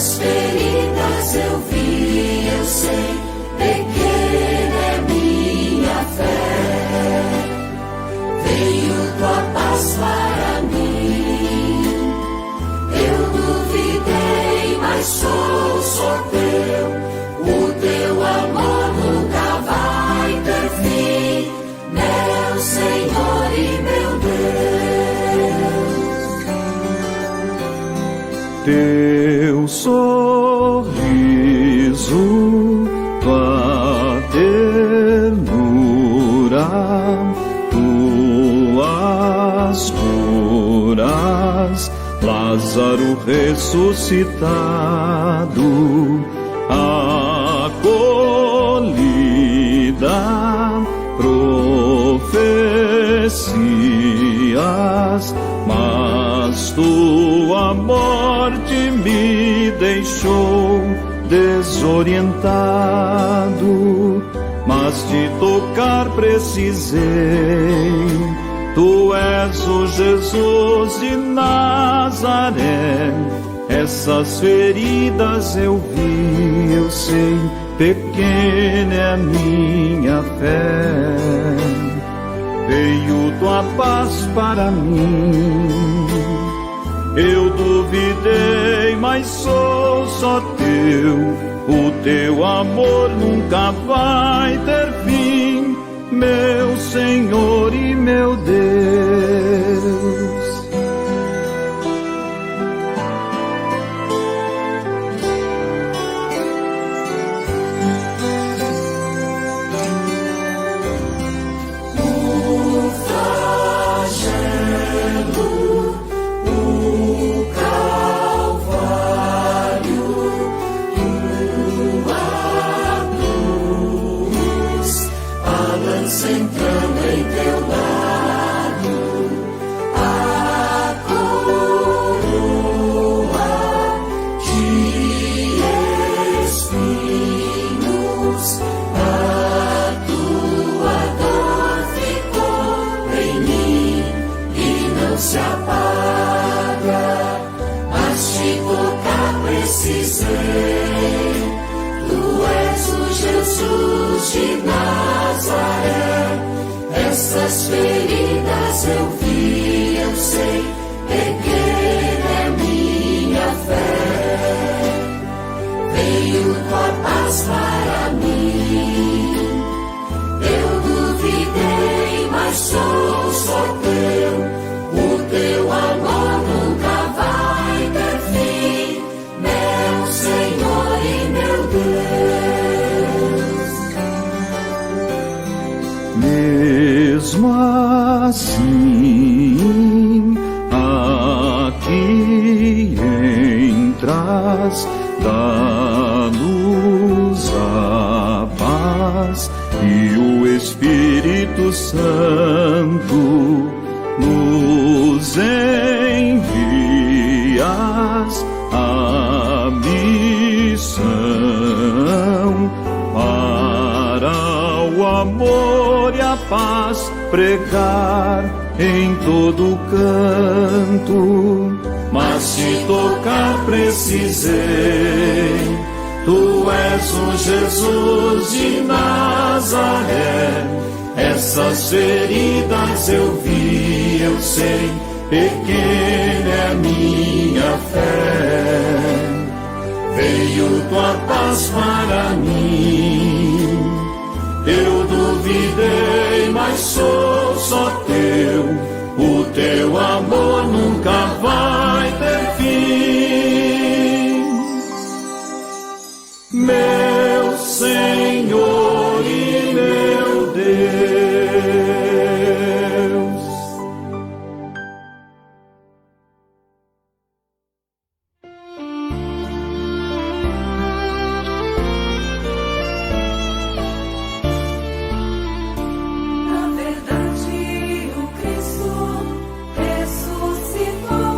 Essas feridas eu vi, eu sei, pequena é minha fé. Veio tua paz para mim. Eu duvidei, mas sou teu. O teu amor nunca vai ter fim, meu Senhor e meu Deus. Teu sorriso, tua ternura, tuas curas, Lázaro ressuscitado, acolhida, profecias, mas tua morte me deixou desorientado, mas de tocar precisei. Tu és o Jesus de Nazaré. Essas feridas eu vi, eu sei, pequena é a minha fé. Veio tua paz para mim. Eu duvidei, mas sou só teu. O teu amor nunca vai ter fim, meu Senhor e meu Deus. Entrando em teu lado, a coroa de espinhos, a tua dor ficou em mim e não se apaga, mas te tocar precisei. Tu és o Jesus de Nazaré. Essas feridas eu vi, eu sei, pequena é minha fé. Veio tua paz para mim. Eu duvidei, mas sou só teu. O teu amor nunca vai ter fim, meu Senhor e meu Deus. Mesmo assim, aqui entras, dá-nos a paz e o Espírito Santo nos envias a missão para o amor e a paz pregar em todo canto, mas se tocar precisei. Tu és o Jesus de Nazaré. Essas feridas eu vi, eu sei, pequena é a minha fé. Veio tua paz para mim. Eu duvidei, mas sou só teu. O teu amor nunca vai ter fim, meu Senhor e meu Deus. Na verdade, o Cristo ressuscitou.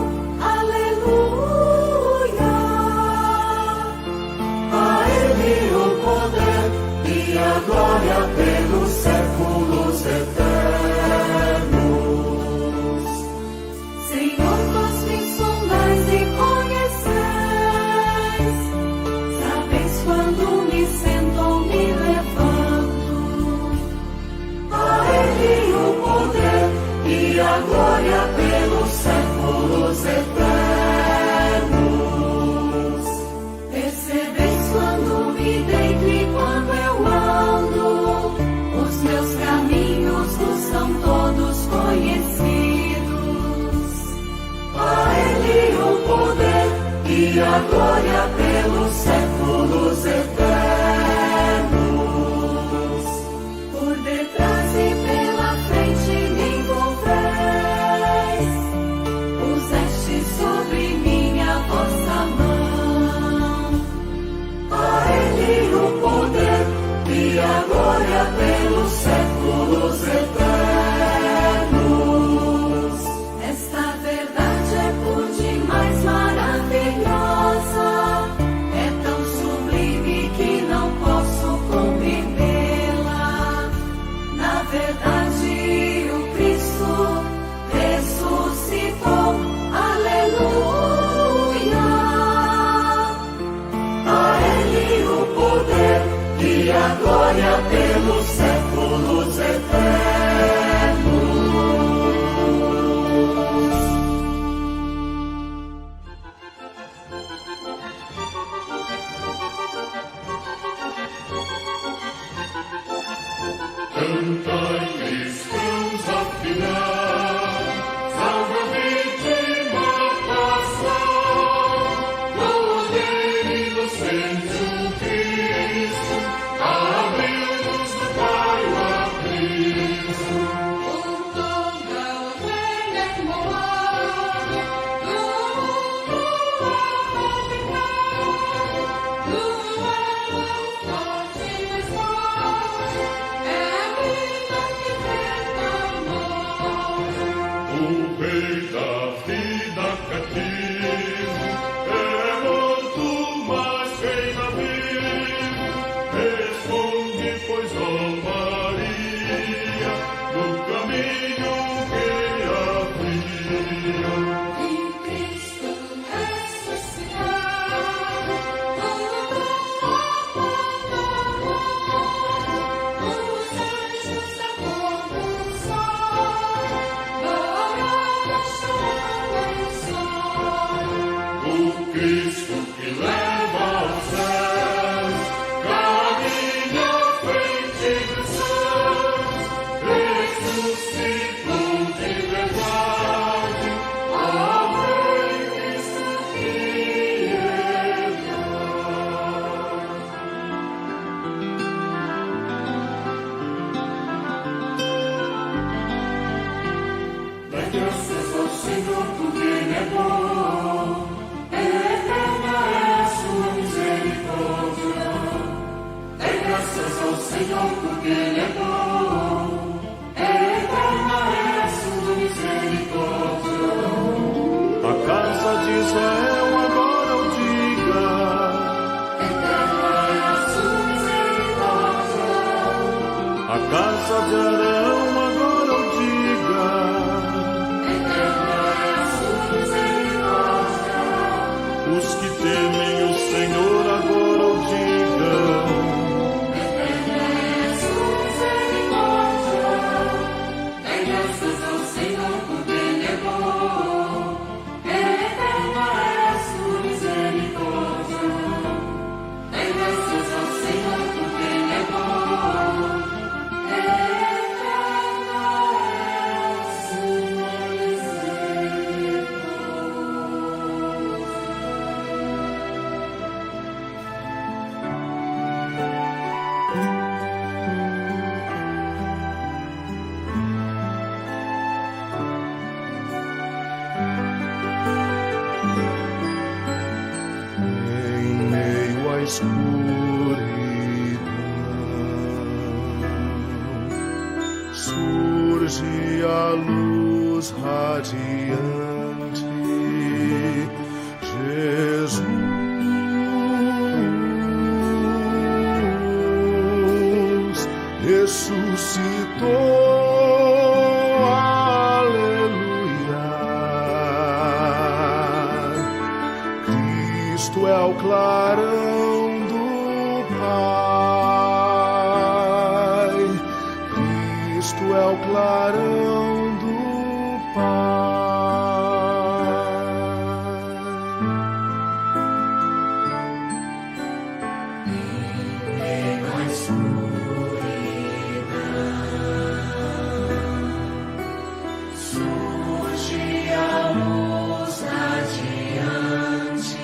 a glória pelos séculos eternos. Por detrás e pela frente me envolveis, puseste sobre minha vossa mão. A Ele o poder e a glória pelos séculos eternos. Esta verdade é por demais maravilhosa, é tão sublime que não posso compreendê-la. Na verdade, o Cristo ressuscitou, aleluia. A Ele o poder e a glória pelos séculos eternos. Cantai, cristãos, afinal, salve a vítima passar. Poder inocente o Cristo, abriu-nos do Pai o abismo. Por toda a velha moada, do mundo a fabricar, do elo forte e mais forte, é a vida que derramou. O rei da vida cativo é morto, mas reina vivo. Responde, pois, ó Maria, no caminho que havia. E Cristo ressuscitado, tudo acabou. Os anjos da cor do sol, glória chamada em sol. O Cristo que leva aos céus, caminha à frente dos céus, ressuscitou de verdade, amém, Cristo fiel. Dai graças ao Senhor porque Ele é bom, eterna é a sua misericórdia. Dai graças ao Senhor porque Ele é bom, eterna é a sua misericórdia. A casa de Israel agora o diga, Eterna é a sua misericórdia. a casa de Arão agora o diga. Eterna é a sua misericórdia. Os que temem o Senhor agora o digam. Eterna é a sua misericórdia. Dai graças ao Senhor porque Ele é bom. Eterna é a sua misericórdia. Dai graças ao Senhor porque Ele é bom. Eterna é a sua misericórdia. Em meio à escuridão surge a luz radiante. Jesus ressuscitou. Aleluia. Cristo é o clarão do Pai. Cristo é o clarão do Surge a luz radiante.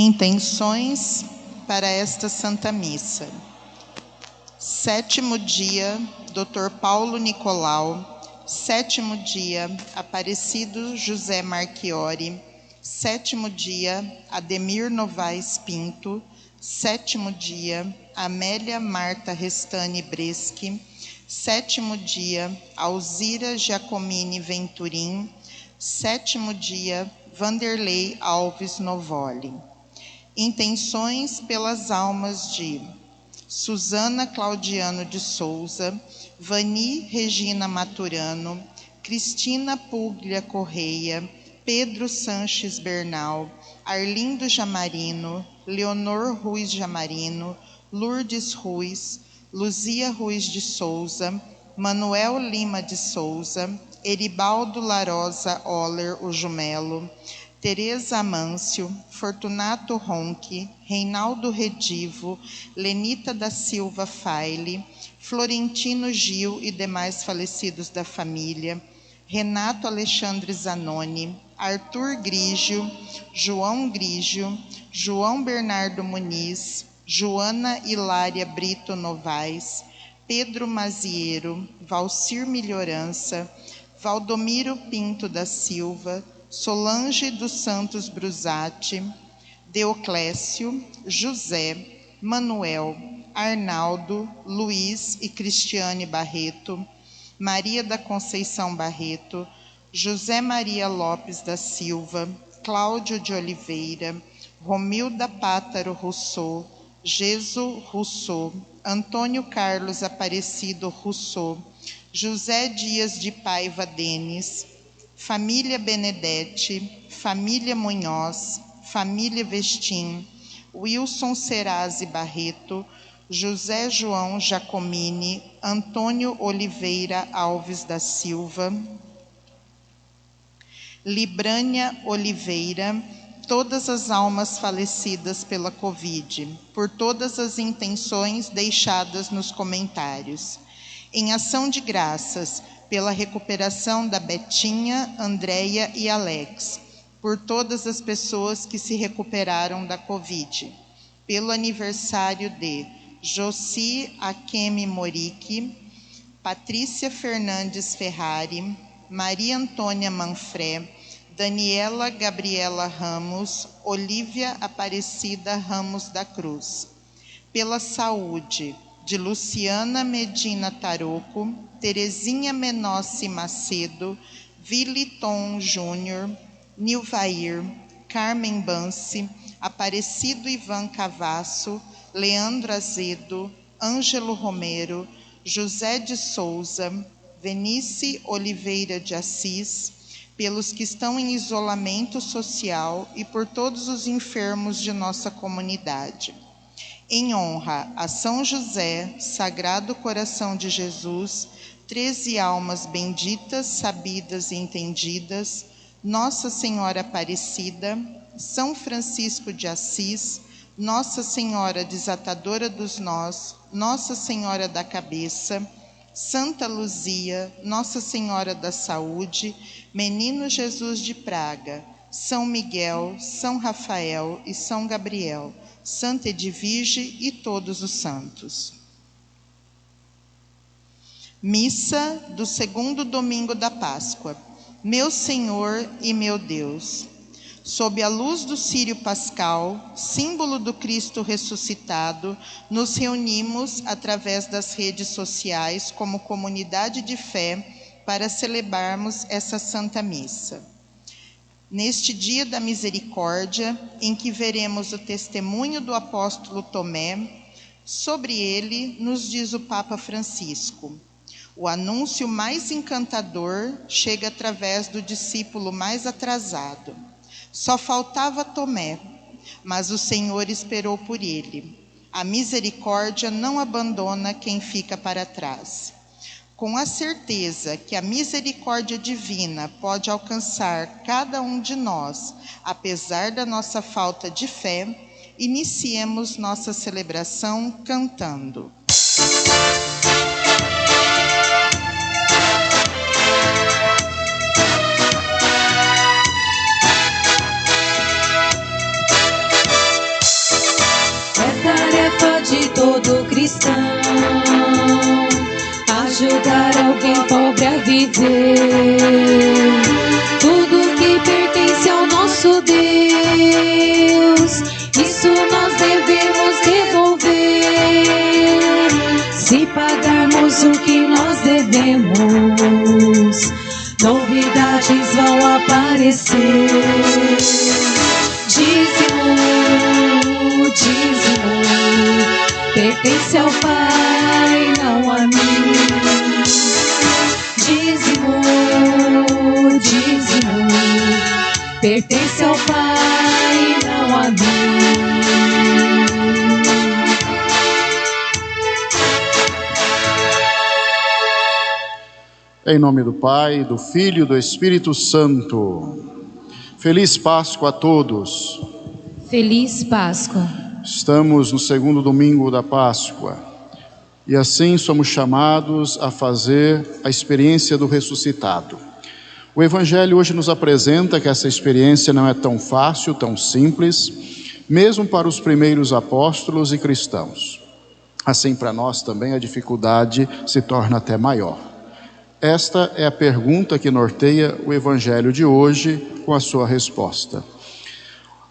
Intenções para esta Santa Missa. 7º dia, Dr. Paulo Nicolau. 7º dia, Aparecido José Marchiori. 7º dia, Ademir Novaes Pinto. 7º dia, Amélia Marta Restani Breschi. 7º dia, Alzira Giacomini Venturim. 7º dia, Vanderlei Alves Novoli. Intenções pelas almas de Susana Claudiano de Souza, Vani Regina Maturano, Cristina Puglia Correia, Pedro Sanches Bernal, Arlindo Jamarino, Leonor Ruiz Jamarino, Lourdes Ruiz, Luzia Ruiz de Souza, Manuel Lima de Souza, Eribaldo Larosa Oller o Jumelo, Tereza Amâncio, Fortunato Ronque, Reinaldo Redivo, Lenita da Silva Faile, Florentino Gil e demais falecidos da família, Renato Alexandre Zanoni, Arthur Grígio, João Grígio, João Bernardo Muniz, Joana Hilária Brito Novaes, Pedro Maziero, Valcir Melhorança, Valdomiro Pinto da Silva, Solange dos Santos Brusati, Deoclésio, José, Manuel, Arnaldo, Luiz e Cristiane Barreto, Maria da Conceição Barreto, José Maria Lopes da Silva, Cláudio de Oliveira, Romilda Pátaro Rousseau, Gesu Rousseau, Antônio Carlos Aparecido Rousseau, José Dias de Paiva Denis, família Benedetti, família Munhoz, família Vestim, Wilson Serazi Barreto, José João Giacomini, Antônio Oliveira Alves da Silva, Librânia Oliveira, todas as almas falecidas pela Covid, por todas as intenções deixadas nos comentários. Em ação de graças, pela recuperação da Betinha, Andréia e Alex, por todas as pessoas que se recuperaram da Covid, pelo aniversário de Josi Akemi Morique, Patrícia Fernandes Ferrari, Maria Antônia Manfré, Daniela Gabriela Ramos, Olívia Aparecida Ramos da Cruz, pela saúde de Luciana Medina Taroco, Terezinha Menossi Macedo, Viliton Júnior, Nilvair, Carmen Banse, Aparecido Ivan Cavasso, Leandro Azedo, Ângelo Romero, José de Souza, Venice Oliveira de Assis, pelos que estão em isolamento social e por todos os enfermos de nossa comunidade. Em honra a São José, Sagrado Coração de Jesus, 13 almas benditas, sabidas e entendidas, Nossa Senhora Aparecida, São Francisco de Assis, Nossa Senhora Desatadora dos Nós, Nossa Senhora da Cabeça, Santa Luzia, Nossa Senhora da Saúde, Menino Jesus de Praga, São Miguel, São Rafael e São Gabriel, Santa Edvige e todos os santos. Missa do 2º domingo da Páscoa. Meu Senhor e meu Deus, sob a luz do Círio Pascal, símbolo do Cristo ressuscitado, nos reunimos através das redes sociais como comunidade de fé para celebrarmos essa Santa Missa. Neste dia da misericórdia, em que veremos o testemunho do apóstolo Tomé, sobre ele nos diz o Papa Francisco: o anúncio mais encantador chega através do discípulo mais atrasado. Só faltava Tomé, mas o Senhor esperou por ele. A misericórdia não abandona quem fica para trás. Com a certeza que a misericórdia divina pode alcançar cada um de nós, apesar da nossa falta de fé, iniciemos nossa celebração cantando. todo cristão, ajudar alguém pobre a viver. Tudo que pertence ao nosso Deus, isso nós devemos devolver. Se pagarmos o que nós devemos, novidades vão aparecer. Dízimo, dízimo, pertence ao Pai, não a mim. Dízimo, dízimo, pertence ao Pai, não a mim. Em nome do Pai, do Filho e do Espírito Santo. Feliz Páscoa a todos. Feliz Páscoa. Estamos no segundo domingo da Páscoa e assim somos chamados a fazer a experiência do ressuscitado. O Evangelho hoje nos apresenta que essa experiência não é tão fácil, tão simples, mesmo para os primeiros apóstolos e cristãos. Assim, para nós também a dificuldade se torna até maior. Esta é a pergunta que norteia o Evangelho de hoje com a sua resposta.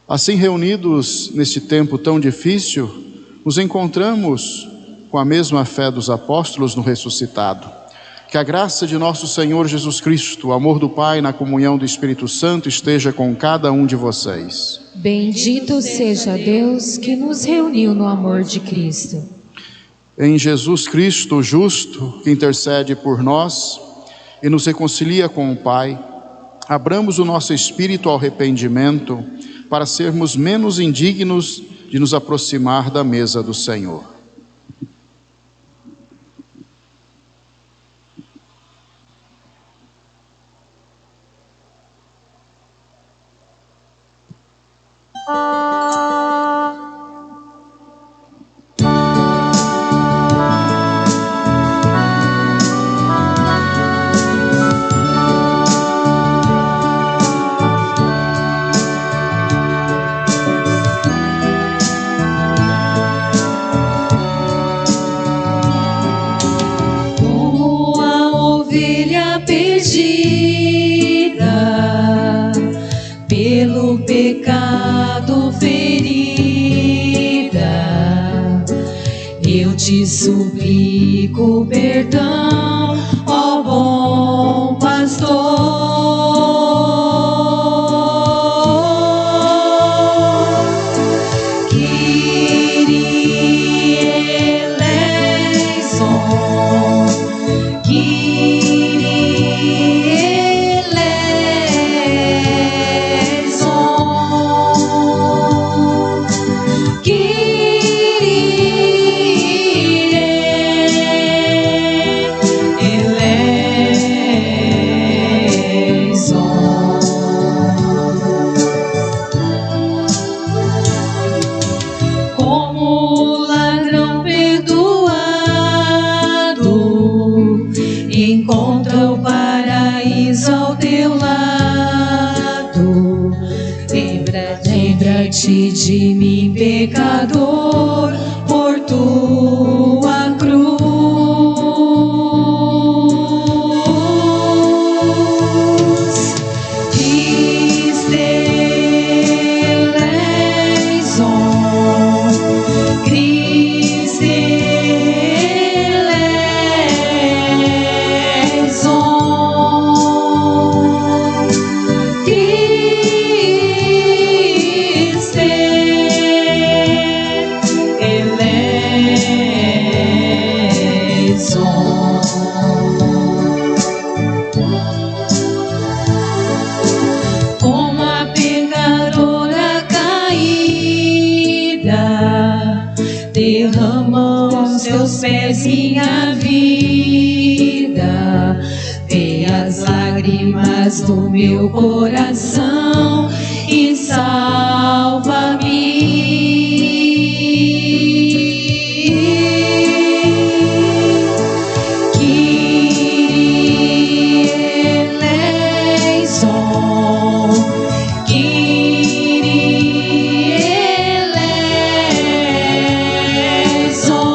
Assim, reunidos neste tempo tão difícil, nos encontramos com a mesma fé dos apóstolos no ressuscitado. Que a graça de nosso Senhor Jesus Cristo, o amor do Pai na comunhão do Espírito Santo esteja com cada um de vocês. Bendito seja Deus que nos reuniu no amor de Cristo. Em Jesus Cristo, o justo, que intercede por nós e nos reconcilia com o Pai, abramos o nosso espírito ao arrependimento para sermos menos indignos de nos aproximar da mesa do Senhor. Pelo pecado ferida, eu te suplico perdão, ó bom pastor. Kyrie eleison, Kyrie eleison, como ladrão perdoado, encontra o paraíso ao teu lado. Lembra-te de mim, pecador, por tua cruz. Christe eleison, Christe eleison, Christe eleison. Como a pecadora caída, derrama aos teus pés minha vida. Vê as lágrimas do meu coração e salva-me. Kyrie eleison, Kyrie eleison,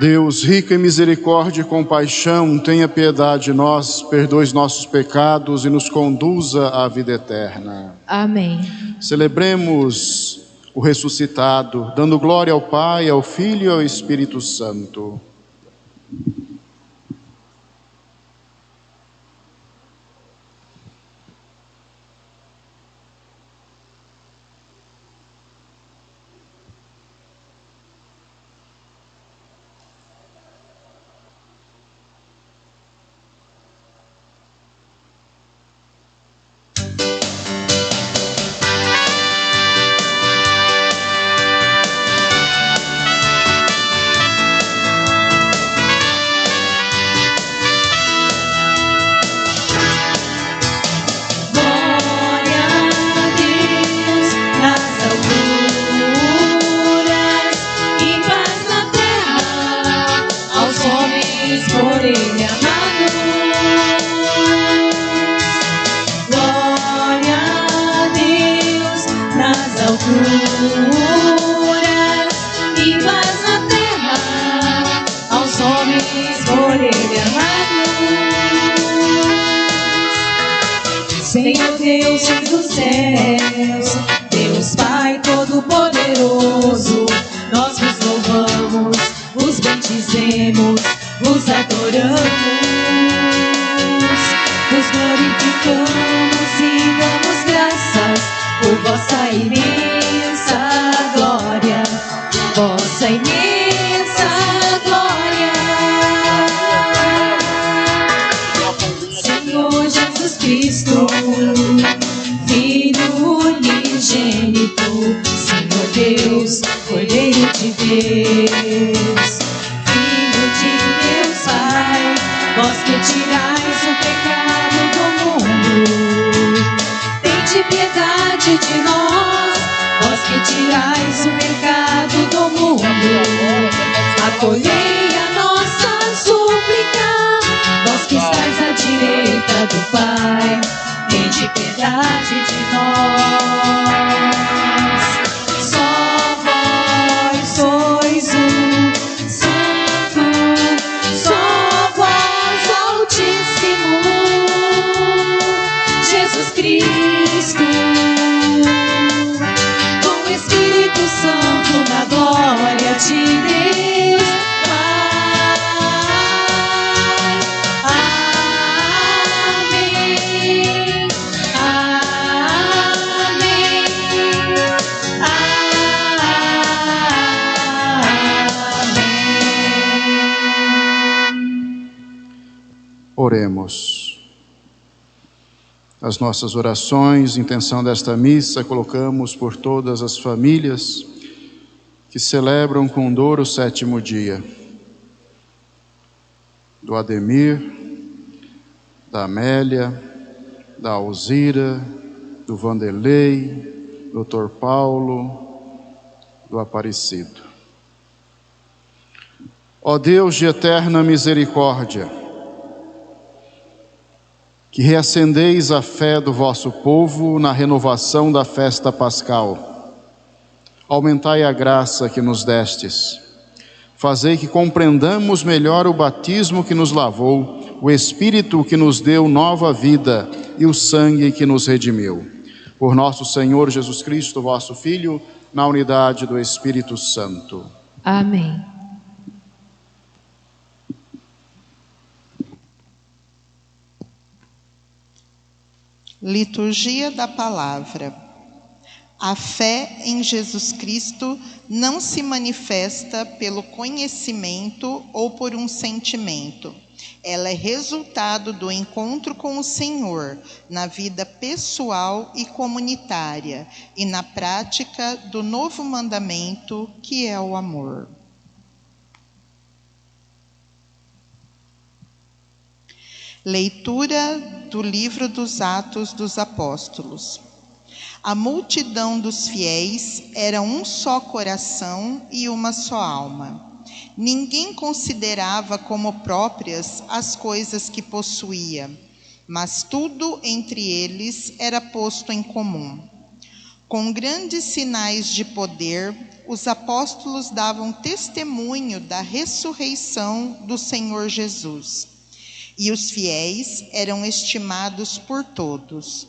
Deus, rico em misericórdia e compaixão, tenha piedade de nós, perdoe os nossos pecados e nos conduza à vida eterna. Amém. Celebremos o ressuscitado, dando glória ao Pai, ao Filho e ao Espírito Santo. Senhor Deus dos céus, Deus Pai Todo-Poderoso, nós vos louvamos, vos bendizemos, vos adoramos, vos glorificamos e damos graças por vossa imensa glória, vossa imensa glória. Senhor Jesus Cristo, Filho unigênito, Senhor Deus, Cordeiro de Deus, Filho de Deus Pai, vós que tirais o pecado do mundo, tende piedade de nós, vós que tirais o pecado do mundo, acolhei a nossa súplica, vós que estáis à direita do Pai, tende piedade de nós. Só vós sois o Santo, só vós Altíssimo, Jesus Cristo, com o Espírito Santo na glória de Deus Pai. Amém, amém, amém. Oremos. As nossas orações, intenção desta missa, colocamos por todas as famílias que celebram com dor o 7º dia. Do Ademir, da Amélia, da Alzira, do Vanderlei, do Dr. Paulo, do Aparecido. Ó Deus de eterna misericórdia, que reacendeis a fé do vosso povo na renovação da festa pascal, aumentai a graça que nos destes, fazei que compreendamos melhor o batismo que nos lavou, o Espírito que nos deu nova vida e o sangue que nos redimiu. Por nosso Senhor Jesus Cristo, vosso Filho, na unidade do Espírito Santo. Amém. Liturgia da Palavra. A fé em Jesus Cristo não se manifesta pelo conhecimento ou por um sentimento. Ela é resultado do encontro com o Senhor na vida pessoal e comunitária e na prática do novo mandamento, que é o amor. Leitura do livro dos Atos dos Apóstolos. A multidão dos fiéis era um só coração e uma só alma. Ninguém considerava como próprias as coisas que possuía, mas tudo entre eles era posto em comum. Com grandes sinais de poder, os apóstolos davam testemunho da ressurreição do Senhor Jesus, e os fiéis eram estimados por todos.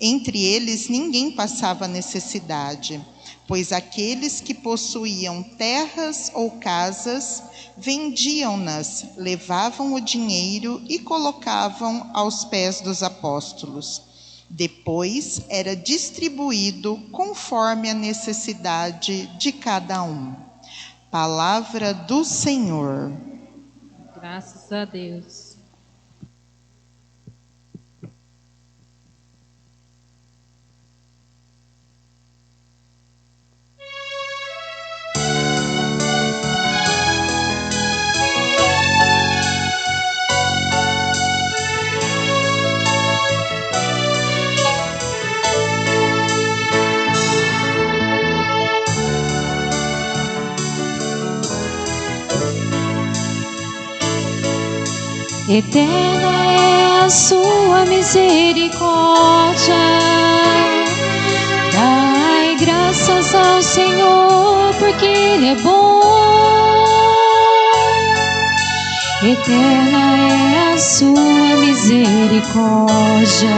Entre eles ninguém passava necessidade, pois aqueles que possuíam terras ou casas vendiam-nas, levavam o dinheiro e colocavam aos pés dos apóstolos. Depois era distribuído conforme a necessidade de cada um. Palavra do Senhor. Graças a Deus. Eterna é a sua misericórdia. Dai graças ao Senhor, porque Ele é bom. Eterna é a sua misericórdia.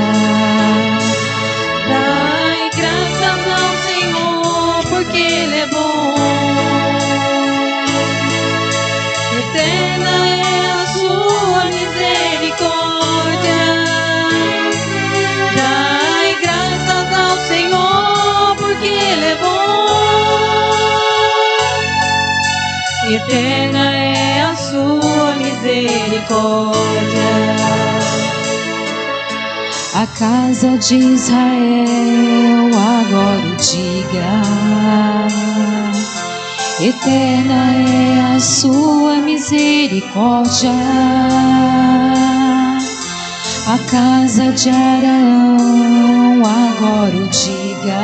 Dai graças ao Senhor, porque Ele é bom. Eterna é a sua misericórdia. Dai graças ao Senhor, porque Ele é bom. Eterna é a sua misericórdia. A casa de Israel agora o diga. Eterna é a sua misericórdia. A casa de Arão agora o diga.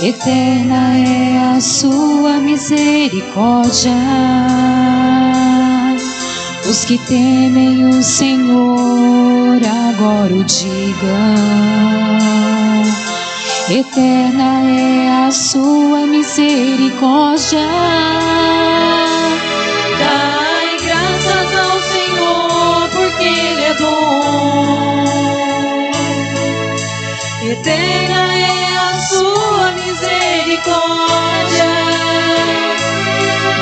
Eterna é a sua misericórdia. Os que temem o Senhor agora o digam. Eterna é a sua misericórdia. Dai graças ao Senhor, porque Ele é bom. Eterna é a sua misericórdia.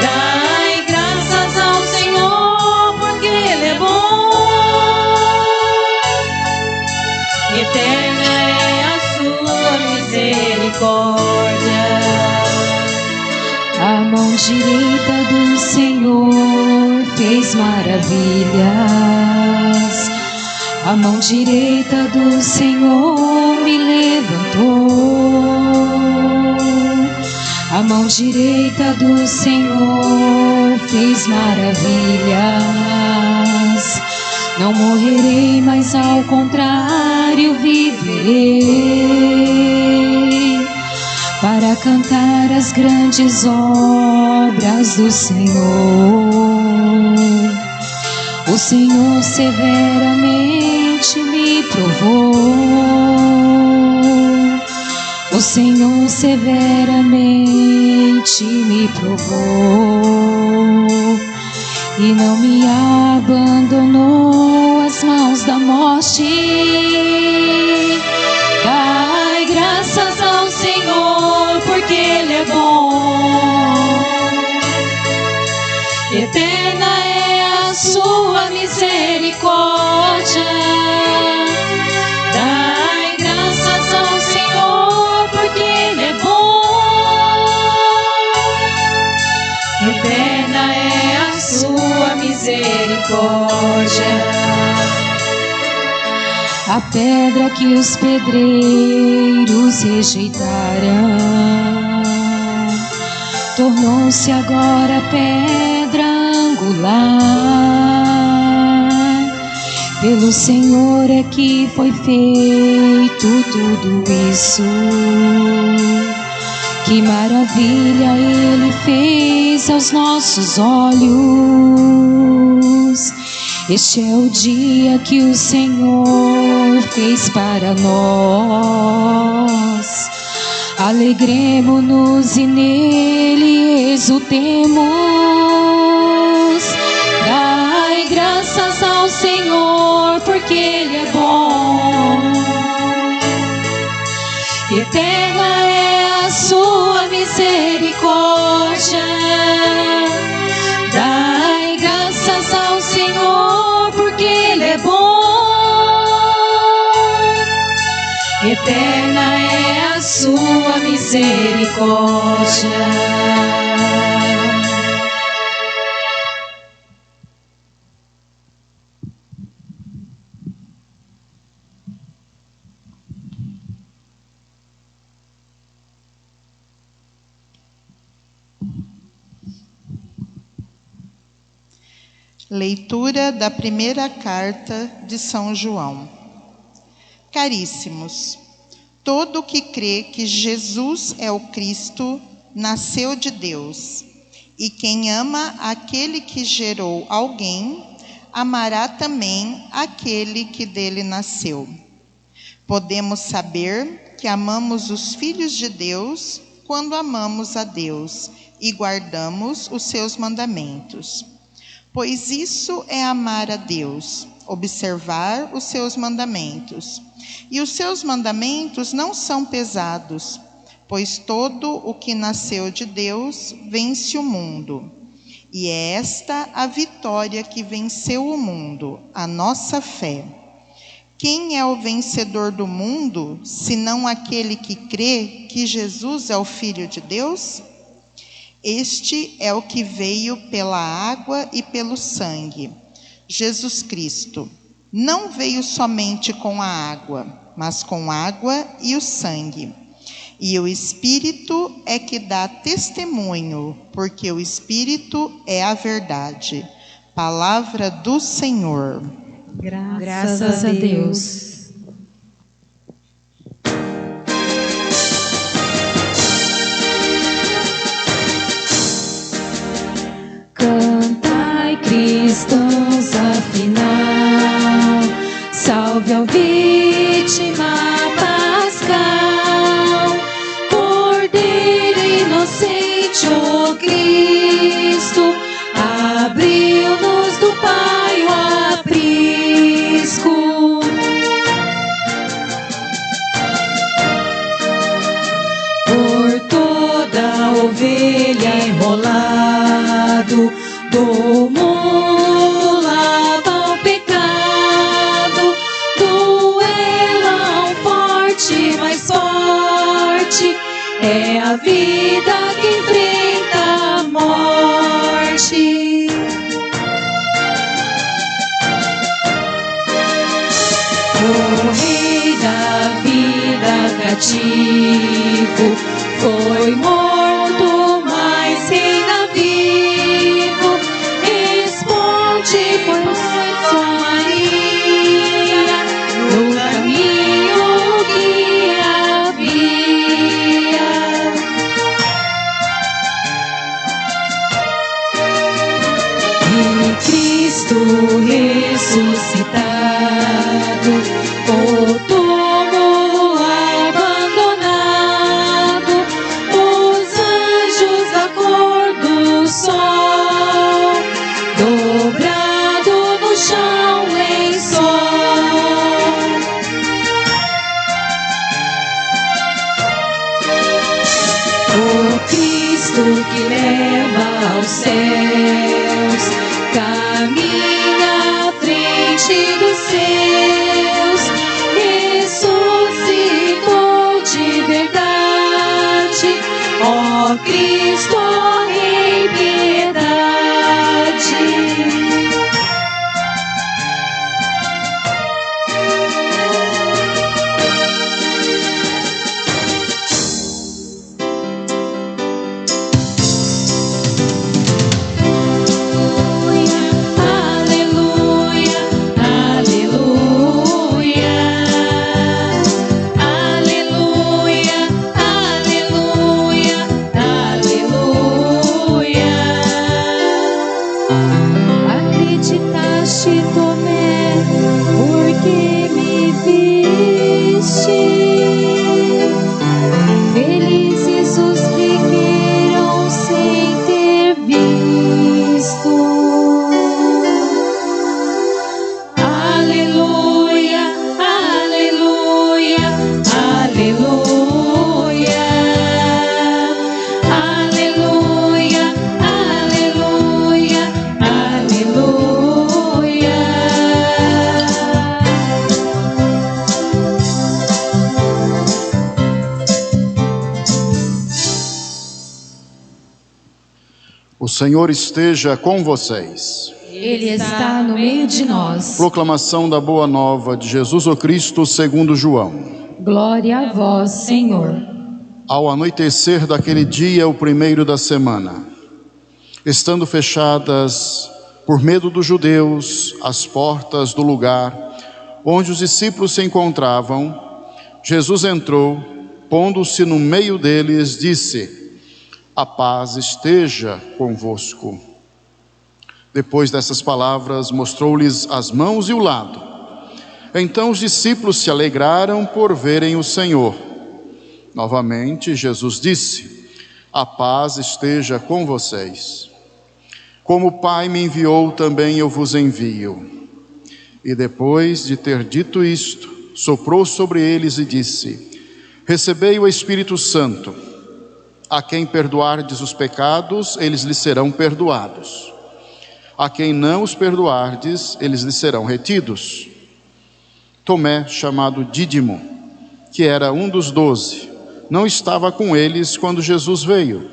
Dai graças ao Senhor, porque Ele é bom. Eterna é a sua misericórdia. A mão direita do Senhor fez maravilhas. A mão direita do Senhor me levantou. A mão direita do Senhor fez maravilhas. Não morrerei, mas ao contrário viverei, para cantar as grandes obras do Senhor. O Senhor severamente me provou. O Senhor severamente me provou e não me abandonou às mãos da morte. Dai graças ao Senhor, porque Ele é bom. Eterna é a sua misericórdia. Dai graças ao Senhor, porque Ele é bom. Eterna é a sua misericórdia. A pedra que os pedreiros rejeitaram tornou-se agora pedra angular. Pelo Senhor é que foi feito tudo isso. Que maravilha Ele fez aos nossos olhos. Este é o dia que o Senhor fez para nós. Alegremo-nos e nele exultemos. Dai graças ao Senhor, porque Ele é bom. Eterna é a sua misericórdia. Dai graças ao Senhor, porque Ele é bom. Eterna é a sua misericórdia. Leitura da primeira carta de São João. Caríssimos, todo que crê que Jesus é o Cristo nasceu de Deus, e quem ama aquele que gerou alguém, amará também aquele que dele nasceu. Podemos saber que amamos os filhos de Deus quando amamos a Deus e guardamos os seus mandamentos. Pois isso é amar a Deus, observar os seus mandamentos. E os seus mandamentos não são pesados, pois todo o que nasceu de Deus vence o mundo. E é esta a vitória que venceu o mundo, a nossa fé. Quem é o vencedor do mundo, senão aquele que crê que Jesus é o Filho de Deus? Este é o que veio pela água e pelo sangue, Jesus Cristo. Não veio somente com a água, mas com água e o sangue. E o Espírito é que dá testemunho, porque o Espírito é a verdade. Palavra do Senhor. Graças a Deus. Cantai, cristãos, afinal, salve ao vítima pascal, Cordeiro inocente, ó Cristo, abriu-nos do Pai o aprisco. Por toda a ovelha enrolado, do mundo lava o pecado, do elão forte, mais forte, é a vida que enfrenta a morte. O rei da vida cativo foi morto, mas reina vivo. Responde, pois só Maria no caminho que havia. E Cristo ressuscitado, o túmulo abandonado, os anjos da cor do sol, dobrado no chão lençol. O Cristo que leva aos céus, caminha à frente dos seus, ressuscitou de verdade, ó Cristo, ó Rei, piedade. Senhor esteja com vocês. Ele está no meio de nós. Proclamação da Boa Nova de Jesus o Cristo segundo João. Glória a vós, Senhor. Ao anoitecer daquele dia, o primeiro da semana, estando fechadas, por medo dos judeus, as portas do lugar onde os discípulos se encontravam, Jesus entrou, pondo-se no meio deles, disse: a paz esteja convosco. Depois dessas palavras, mostrou-lhes as mãos e o lado. Então os discípulos se alegraram por verem o Senhor. Novamente Jesus disse: a paz esteja com vocês. Como o Pai me enviou, também eu vos envio. E depois de ter dito isto, soprou sobre eles e disse: recebei o Espírito Santo. A quem perdoardes os pecados, eles lhes serão perdoados. A quem não os perdoardes, eles lhes serão retidos. Tomé, chamado Dídimo, que era um dos 12, não estava com eles quando Jesus veio.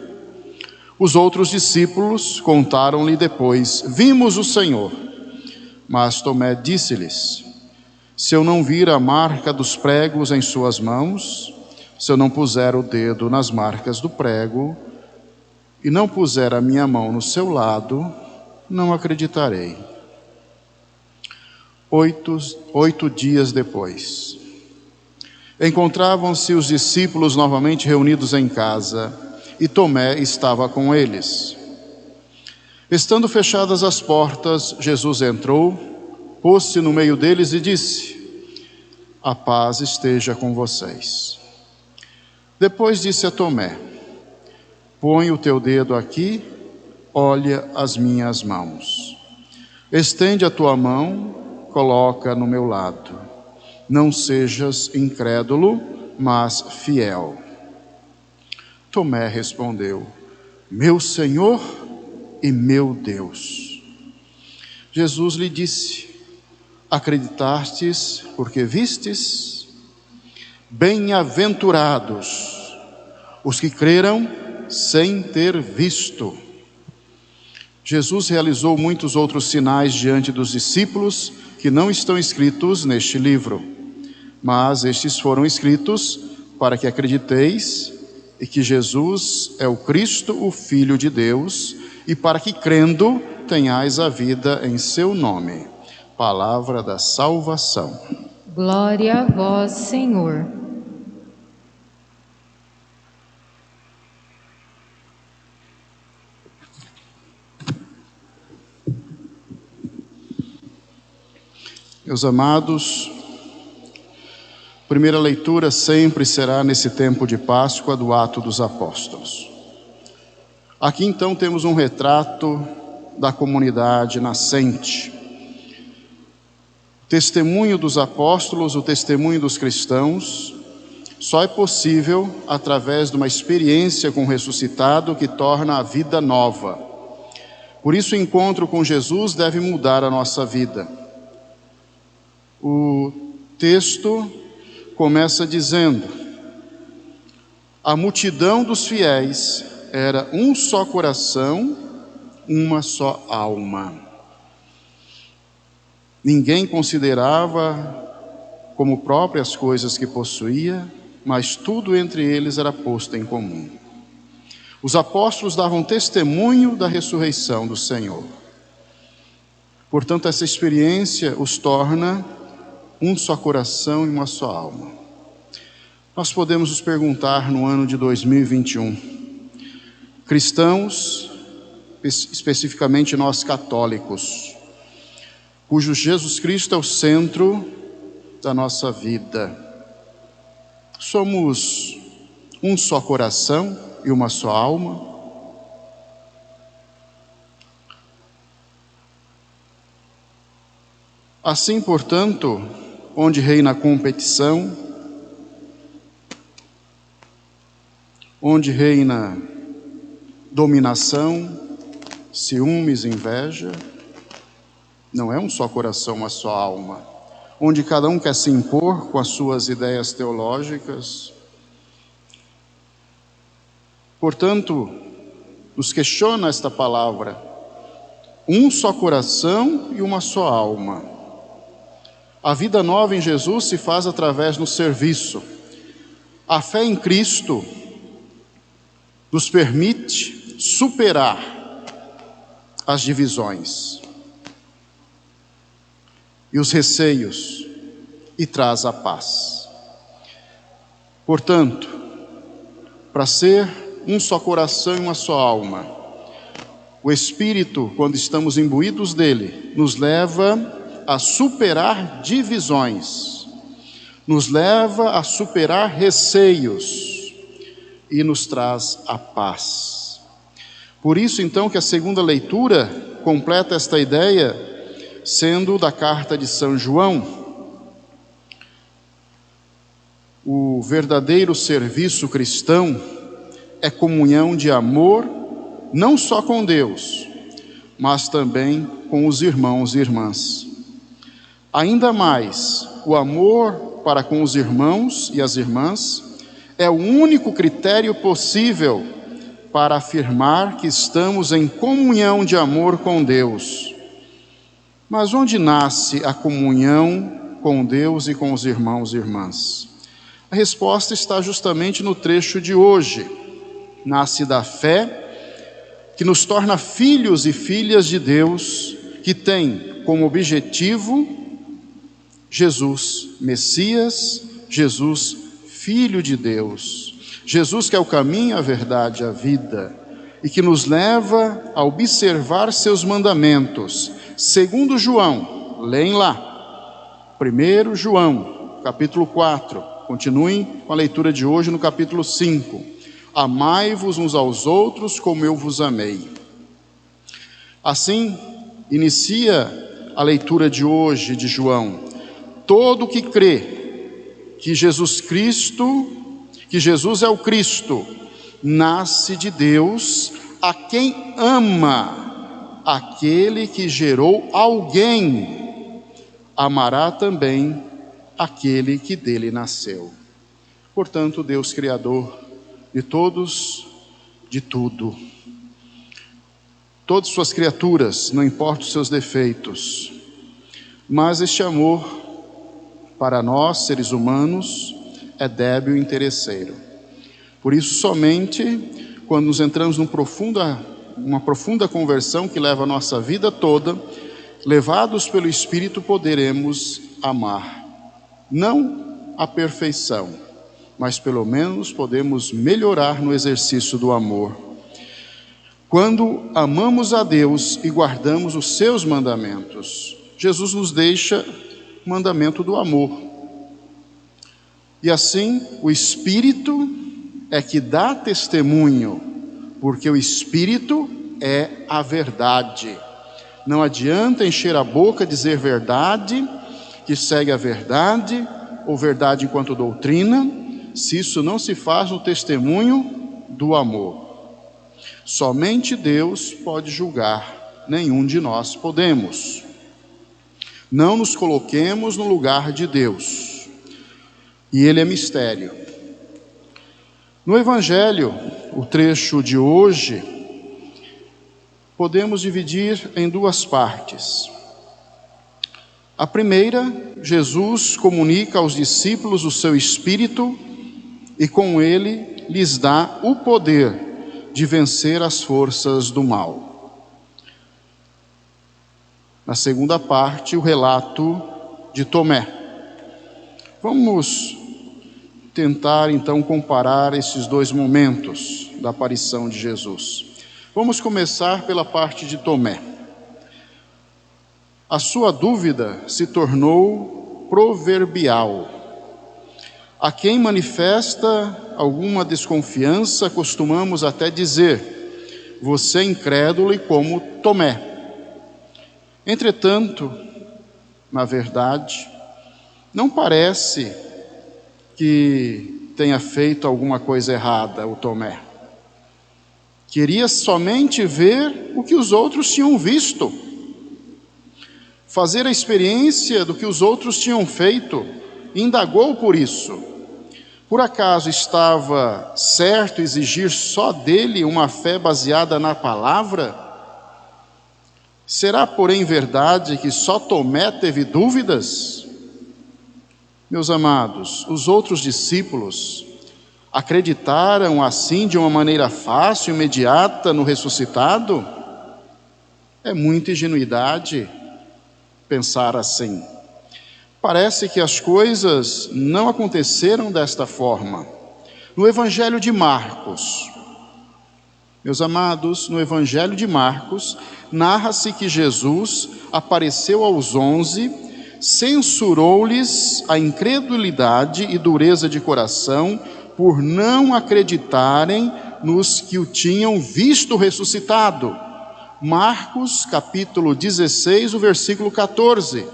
Os outros discípulos contaram-lhe depois: vimos o Senhor. Mas Tomé disse-lhes: se eu não vir a marca dos pregos em suas mãos, se eu não puser o dedo nas marcas do prego, e não puser a minha mão no seu lado, não acreditarei. 8 dias depois, encontravam-se os discípulos novamente reunidos em casa, e Tomé estava com eles. Estando fechadas as portas, Jesus entrou, pôs-se no meio deles e disse: a paz esteja com vocês. Depois disse a Tomé: põe o teu dedo aqui, olha as minhas mãos. Estende a tua mão, coloca no meu lado. Não sejas incrédulo, mas fiel. Tomé respondeu: meu Senhor e meu Deus. Jesus lhe disse: acreditastes porque vistes? Bem-aventurados os que creram sem ter visto. Jesus realizou muitos outros sinais diante dos discípulos que não estão escritos neste livro, mas estes foram escritos para que acrediteis e que Jesus é o Cristo, o Filho de Deus, e para que crendo tenhais a vida em seu nome. Palavra da salvação. Glória a vós, Senhor. Meus amados, primeira leitura sempre será nesse tempo de Páscoa do Atos dos Apóstolos. Aqui então temos um retrato da comunidade nascente. O testemunho dos apóstolos, o testemunho dos cristãos, só é possível através de uma experiência com o ressuscitado que torna a vida nova. Por isso o encontro com Jesus deve mudar a nossa vida. O texto começa dizendo: a multidão dos fiéis era um só coração, uma só alma. Ninguém considerava como próprias coisas que possuía, mas tudo entre eles era posto em comum. Os apóstolos davam testemunho da ressurreição do Senhor. Portanto, essa experiência os torna um só coração e uma só alma. Nós podemos nos perguntar no ano de 2021, cristãos, especificamente nós católicos, cujo Jesus Cristo é o centro da nossa vida, somos um só coração e uma só alma? Assim, portanto, onde reina a competição, onde reina dominação, ciúmes, inveja, não é um só coração, uma só alma. Onde cada um quer se impor com as suas ideias teológicas. Portanto, nos questiona esta palavra. Um só coração e uma só alma. A vida nova em Jesus se faz através do serviço. A fé em Cristo nos permite superar as divisões e os receios e traz a paz. Portanto, para ser um só coração e uma só alma, o Espírito, quando estamos imbuídos dele, nos leva a superar divisões, nos leva a superar receios e nos traz a paz. Por isso, então, que a segunda leitura completa esta ideia, sendo da carta de São João. O verdadeiro serviço cristão é comunhão de amor, não só com Deus, mas também com os irmãos e irmãs. Ainda mais, o amor para com os irmãos e as irmãs é o único critério possível para afirmar que estamos em comunhão de amor com Deus. Mas onde nasce a comunhão com Deus e com os irmãos e irmãs? A resposta está justamente no trecho de hoje. Nasce da fé, que nos torna filhos e filhas de Deus, que tem como objetivo Jesus, Messias, Jesus, Filho de Deus. Jesus que é o caminho, a verdade, a vida, e que nos leva a observar seus mandamentos. Segundo João, leem lá, 1 João, capítulo 4, continuem com a leitura de hoje no capítulo 5. Amai-vos uns aos outros como eu vos amei. Assim, inicia a leitura de hoje de João. Todo que crê que Jesus é o Cristo, nasce de Deus, a quem ama, aquele que gerou alguém, amará também aquele que dele nasceu. Portanto, Deus Criador de todos, de tudo, todas suas criaturas, não importa os seus defeitos, mas este amor para nós, seres humanos, é débil e interesseiro. Por isso, somente quando nos entramos numa profunda conversão que leva a nossa vida toda, levados pelo Espírito, poderemos amar. Não a perfeição, mas pelo menos podemos melhorar no exercício do amor. Quando amamos a Deus e guardamos os seus mandamentos, Jesus nos deixa o mandamento do amor. E assim, o Espírito é que dá testemunho, porque o Espírito é a verdade. Não adianta encher a boca, dizer verdade, que segue a verdade, ou verdade enquanto doutrina, se isso não se faz no testemunho do amor. Somente Deus pode julgar, nenhum de nós podemos. Não nos coloquemos no lugar de Deus. E Ele é mistério. No Evangelho, o trecho de hoje, podemos dividir em duas partes. A primeira, Jesus comunica aos discípulos o seu Espírito e com ele lhes dá o poder de vencer as forças do mal. Na segunda parte, o relato de Tomé. Vamos tentar então comparar esses dois momentos da aparição de Jesus. Vamos começar pela parte de Tomé. A sua dúvida se tornou proverbial. A quem manifesta alguma desconfiança, costumamos até dizer: você é incrédulo e como Tomé. Entretanto, na verdade, não parece que tenha feito alguma coisa errada o Tomé. Queria somente ver o que os outros tinham visto, fazer a experiência do que os outros tinham feito, indagou por isso. Por acaso estava certo exigir só dele uma fé baseada na palavra? Será, porém, verdade que só Tomé teve dúvidas? Meus amados, os outros discípulos acreditaram assim de uma maneira fácil, imediata no ressuscitado? É muita ingenuidade pensar assim. Parece que as coisas não aconteceram desta forma. No Evangelho de Marcos, meus amados, no Evangelho de Marcos, narra-se que Jesus apareceu aos 11, censurou-lhes a incredulidade e dureza de coração por não acreditarem nos que o tinham visto ressuscitado. Marcos, capítulo 16, o versículo 14.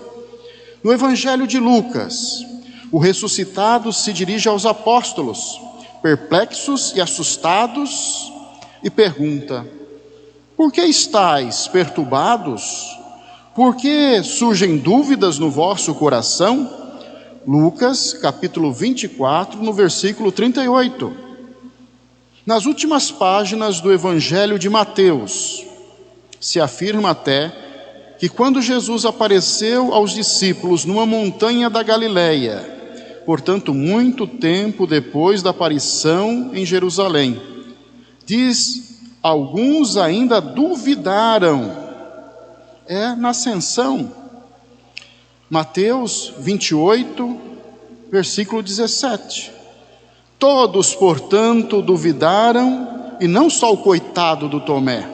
No Evangelho de Lucas, o ressuscitado se dirige aos apóstolos, perplexos e assustados, e pergunta: por que estáis perturbados? Por que surgem dúvidas no vosso coração? Lucas, capítulo 24, no versículo 38. Nas últimas páginas do Evangelho de Mateus, se afirma até que quando Jesus apareceu aos discípulos numa montanha da Galileia, portanto muito tempo depois da aparição em Jerusalém, diz, alguns ainda duvidaram. Na ascensão. Mateus 28, versículo 17. Todos, portanto, duvidaram, e não só o coitado do Tomé.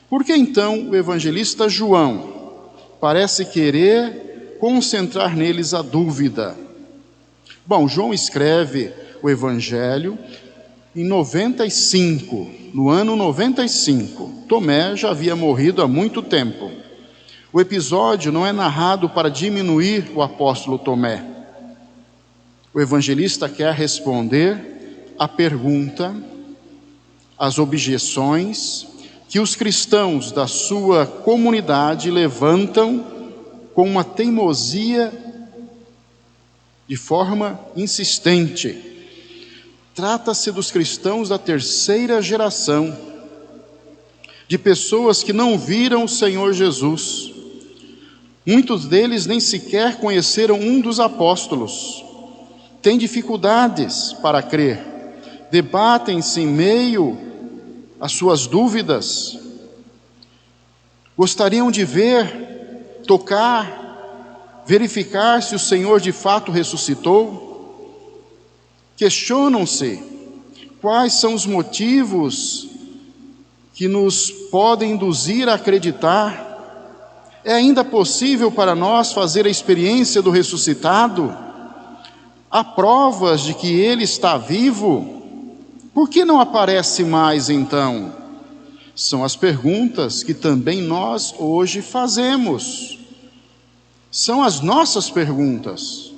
Por que então o evangelista João parece querer concentrar neles a dúvida? Bom, João escreve o evangelho em 95, no ano 95. Tomé já havia morrido há muito tempo. O episódio não é narrado para diminuir o apóstolo Tomé. O evangelista quer responder à pergunta, às objeções que os cristãos da sua comunidade levantam com uma teimosia de forma insistente. Trata-se dos cristãos da terceira geração, de pessoas que não viram o Senhor Jesus. Muitos deles nem sequer conheceram um dos apóstolos. Têm dificuldades para crer, debatem-se em meio as suas dúvidas, gostariam de ver, tocar, verificar se o Senhor de fato ressuscitou, questionam-se quais são os motivos que nos podem induzir a acreditar. É ainda possível para nós fazer a experiência do ressuscitado? Há provas de que Ele está vivo? Por que não aparece mais então? São as perguntas que também nós hoje fazemos. São as nossas perguntas.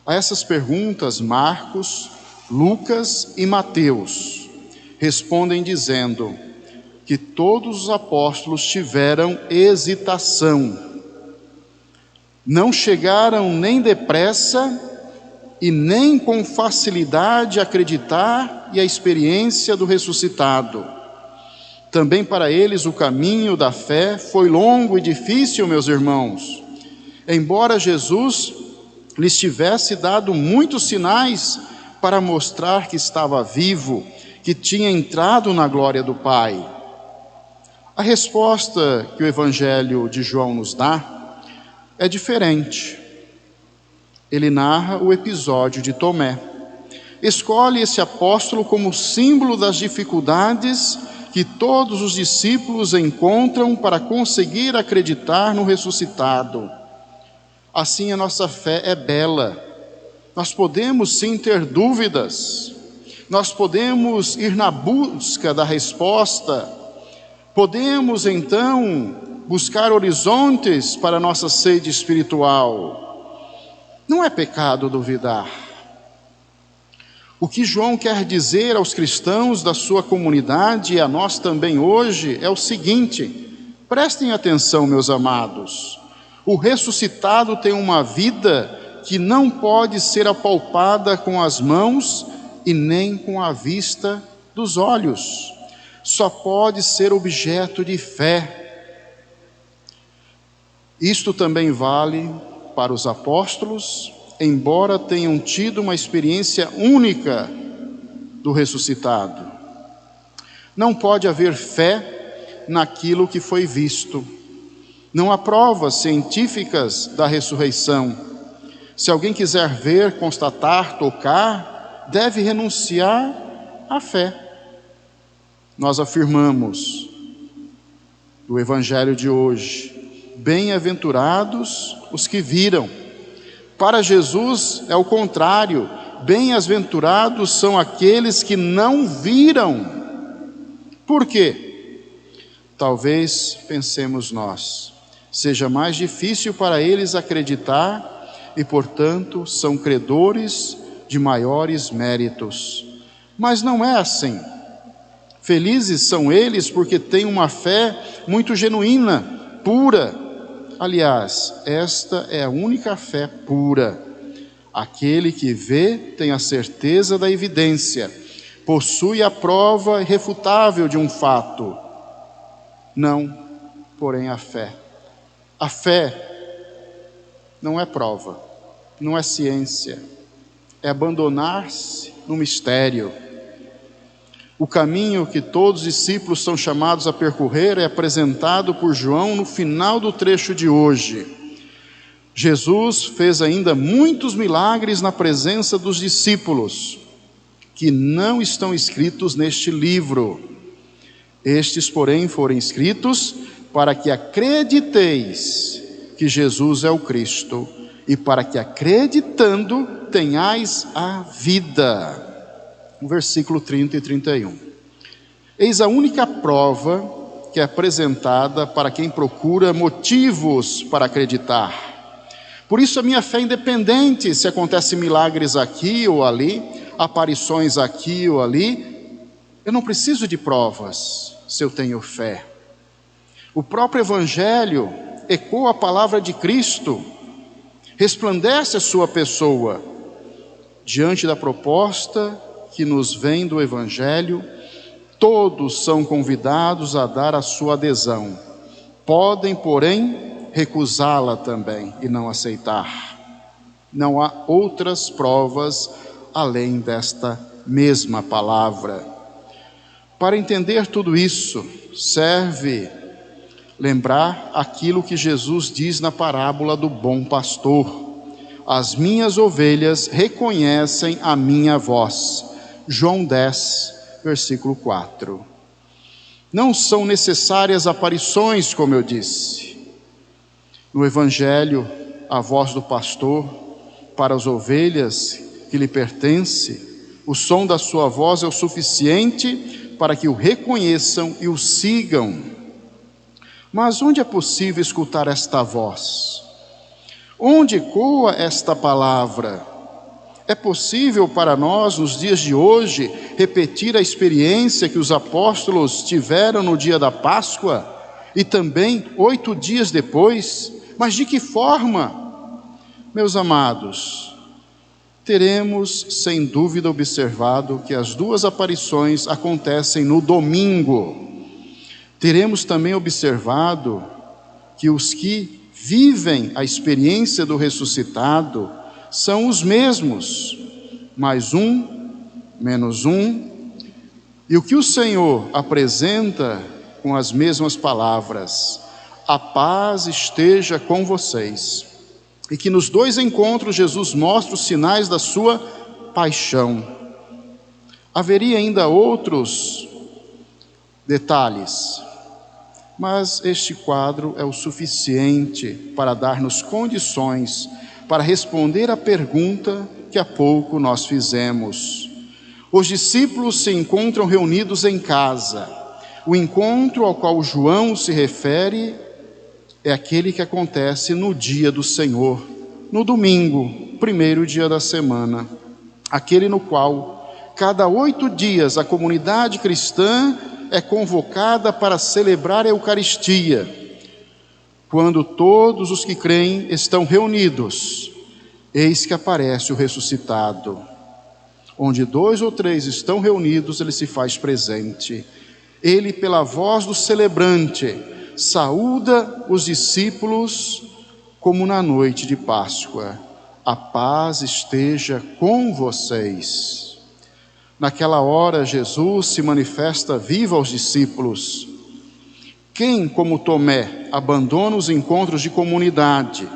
A essas perguntas, Marcos, Lucas e Mateus respondem dizendo que todos os apóstolos tiveram hesitação. Não chegaram nem depressa e nem com facilidade a acreditar e a experiência do ressuscitado. Também para eles o caminho da fé foi longo e difícil, meus irmãos. Embora Jesus lhes tivesse dado muitos sinais para mostrar que estava vivo, que tinha entrado na glória do Pai. A resposta que o Evangelho de João nos dá é diferente. Ele narra o episódio de Tomé. Escolhe esse apóstolo como símbolo das dificuldades que todos os discípulos encontram para conseguir acreditar no ressuscitado. Assim a nossa fé é bela. Nós podemos sim ter dúvidas. Nós podemos ir na busca da resposta. Podemos então buscar horizontes para a nossa sede espiritual. Não é pecado duvidar. O que João quer dizer aos cristãos da sua comunidade e a nós também hoje é o seguinte: prestem atenção, meus amados. O ressuscitado tem uma vida que não pode ser apalpada com as mãos e nem com a vista dos olhos. Só pode ser objeto de fé. Isto também vale para os apóstolos, embora tenham tido uma experiência única do ressuscitado. Não pode haver fé naquilo que foi visto. Não há provas científicas da ressurreição. Se alguém quiser ver, constatar, tocar, deve renunciar à fé. Nós afirmamos no Evangelho de hoje: bem-aventurados os que viram. Para Jesus é o contrário: bem-aventurados são aqueles que não viram. Por quê? Talvez pensemos nós, seja mais difícil para eles acreditar e, portanto, são credores de maiores méritos. Mas não é assim. Felizes são eles porque têm uma fé muito genuína, pura. Aliás, esta é a única fé pura. Aquele que vê tem a certeza da evidência, possui a prova irrefutável de um fato. Não, porém, a fé. A fé não é prova, não é ciência, é abandonar-se no mistério. O caminho que todos os discípulos são chamados a percorrer é apresentado por João no final do trecho de hoje. Jesus fez ainda muitos milagres na presença dos discípulos, que não estão escritos neste livro. Estes, porém, foram escritos para que acrediteis que Jesus é o Cristo, e para que acreditando tenhais a vida. No versículo 30 e 31. Eis a única prova que é apresentada para quem procura motivos para acreditar. Por isso a minha fé é independente se acontecem milagres aqui ou ali, aparições aqui ou ali. Eu não preciso de provas se eu tenho fé. O próprio Evangelho ecoa a palavra de Cristo, resplandece a sua pessoa. Diante da proposta que nos vem do Evangelho, todos são convidados a dar a sua adesão. Podem, porém, recusá-la também e não aceitar. Não há outras provas além desta mesma palavra. Para entender tudo isso, serve lembrar aquilo que Jesus diz na parábola do bom pastor: as minhas ovelhas reconhecem a minha voz. João 10, versículo 4. Não são necessárias aparições, como eu disse. No Evangelho, a voz do pastor para as ovelhas que lhe pertence, o som da sua voz é o suficiente para que o reconheçam e o sigam. Mas onde é possível escutar esta voz? Onde ecoa esta palavra? É possível para nós, nos dias de hoje, repetir a experiência que os apóstolos tiveram no dia da Páscoa e também 8 dias depois? Mas de que forma? Meus amados, teremos sem dúvida observado que as 2 aparições acontecem no domingo. Teremos também observado que os que vivem a experiência do ressuscitado são os mesmos, mais um, menos um, e o que o Senhor apresenta com as mesmas palavras: a paz esteja com vocês. E que nos 2 encontros Jesus mostra os sinais da sua paixão. Haveria ainda outros detalhes, mas este quadro é o suficiente para dar-nos condições para responder à pergunta que há pouco nós fizemos. Os discípulos se encontram reunidos em casa. O encontro ao qual João se refere é aquele que acontece no dia do Senhor, no domingo, primeiro dia da semana, aquele no qual, cada 8 dias, a comunidade cristã é convocada para celebrar a Eucaristia, quando todos os que creem estão reunidos Eis que aparece o ressuscitado. Onde 2 ou 3 estão reunidos, ele se faz presente. Ele, pela voz do celebrante, saúda os discípulos como na noite de Páscoa. A paz esteja com vocês. Naquela hora, Jesus se manifesta vivo aos discípulos. Quem, como Tomé, abandona os encontros de comunidade,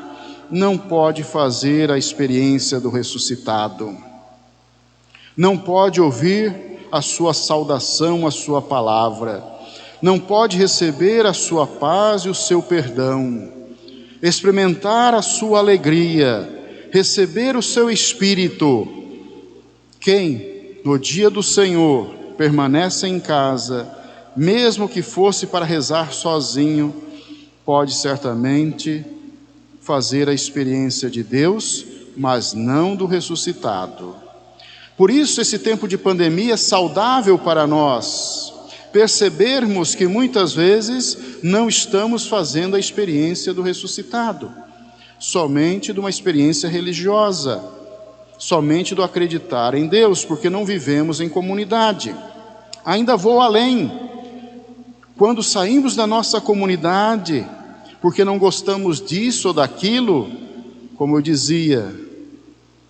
não pode fazer a experiência do ressuscitado. Não pode ouvir a sua saudação, a sua palavra. Não pode receber a sua paz e o seu perdão. Experimentar a sua alegria, receber o seu Espírito. Quem, no dia do Senhor, permanece em casa, mesmo que fosse para rezar sozinho, pode certamente fazer a experiência de Deus, mas não do ressuscitado. Por isso, esse tempo de pandemia é saudável para nós percebermos que muitas vezes não estamos fazendo a experiência do ressuscitado, somente de uma experiência religiosa, somente do acreditar em Deus, porque não vivemos em comunidade. Ainda vou além. Quando saímos da nossa comunidade, porque não gostamos disso ou daquilo, como eu dizia,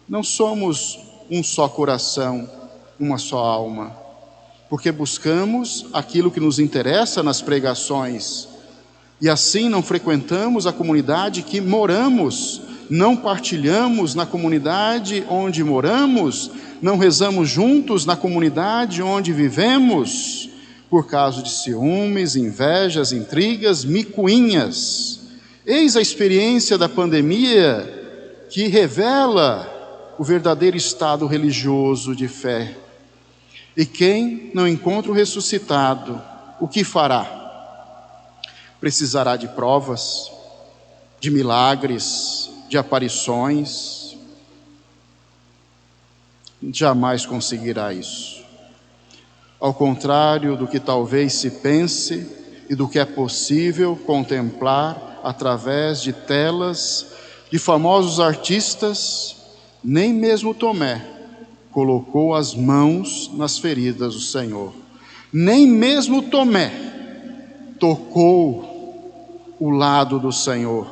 não somos um só coração, uma só alma, porque buscamos aquilo que nos interessa nas pregações, e assim não frequentamos a comunidade que moramos, não partilhamos na comunidade onde moramos, não rezamos juntos na comunidade onde vivemos, por causa de ciúmes, invejas, intrigas, micuinhas. Eis a experiência da pandemia que revela o verdadeiro estado religioso de fé. E quem não encontra o ressuscitado, o que fará? Precisará de provas, de milagres, de aparições. Jamais conseguirá isso. Ao contrário do que talvez se pense e do que é possível contemplar através de telas de famosos artistas, nem mesmo Tomé colocou as mãos nas feridas do Senhor. Nem mesmo Tomé tocou o lado do Senhor.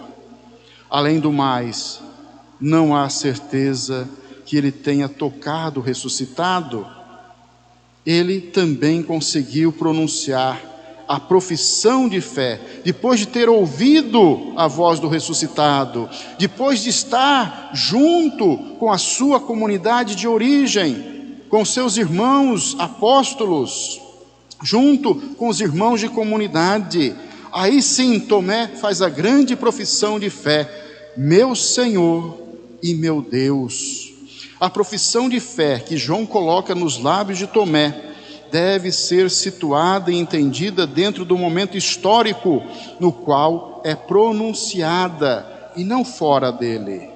Além do mais, não há certeza que ele tenha tocado o ressuscitado. Ele também conseguiu pronunciar a profissão de fé, depois de ter ouvido a voz do ressuscitado, depois de estar junto com a sua comunidade de origem, com seus irmãos apóstolos, junto com os irmãos de comunidade. Aí sim Tomé faz a grande profissão de fé: meu Senhor e meu Deus. A profissão de fé que João coloca nos lábios de Tomé deve ser situada e entendida dentro do momento histórico no qual é pronunciada e não fora dele.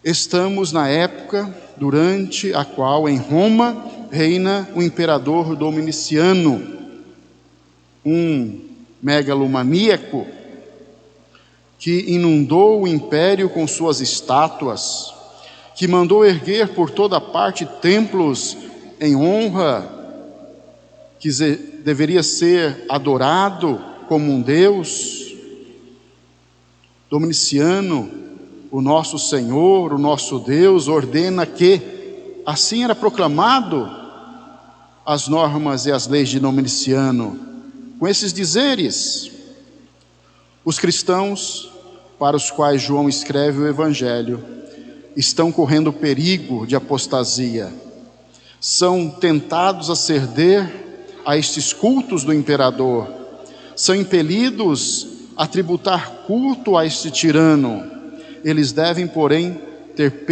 Estamos na época durante a qual em Roma reina o imperador Dominiciano, um megalomaníaco que inundou o império com suas estátuas, que mandou erguer por toda parte templos em honra, que deveria ser adorado como um Deus. Dominiciano, o nosso Senhor, o nosso Deus, ordena que, assim era proclamado as normas e as leis de Dominiciano, com esses dizeres: os cristãos para os quais João escreve o Evangelho estão correndo perigo de apostasia, são tentados a ceder a estes cultos do imperador, são impelidos a tributar culto a este tirano. Eles devem, porém, ter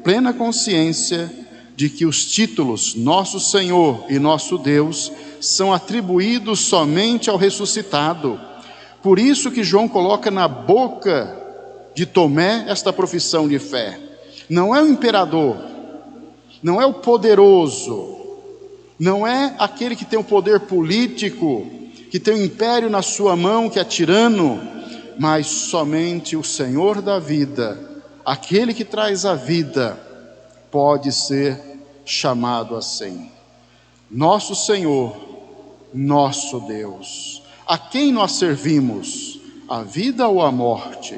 plena consciência de que os títulos Nosso Senhor e Nosso Deus são atribuídos somente ao ressuscitado. Por isso que João coloca na boca de Tomé esta profissão de fé. Não é o imperador, não é o poderoso, não é aquele que tem o poder político, que tem o império na sua mão, que é tirano, mas somente o Senhor da vida, aquele que traz a vida pode ser chamado assim. Nosso Senhor, nosso Deus. A quem nós servimos? A vida ou a morte?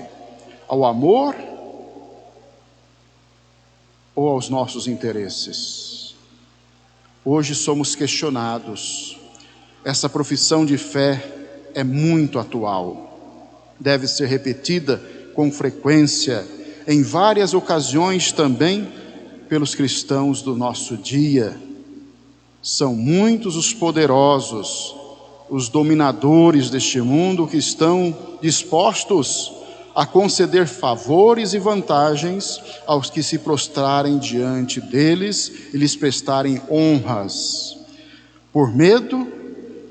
Ao amor ou aos nossos interesses? Hoje somos questionados. Essa profissão de fé é muito atual. Deve ser repetida com frequência, em várias ocasiões também, pelos cristãos do nosso dia. São muitos os poderosos, os dominadores deste mundo que estão dispostos a conceder favores e vantagens aos que se prostrarem diante deles e lhes prestarem honras. Por medo,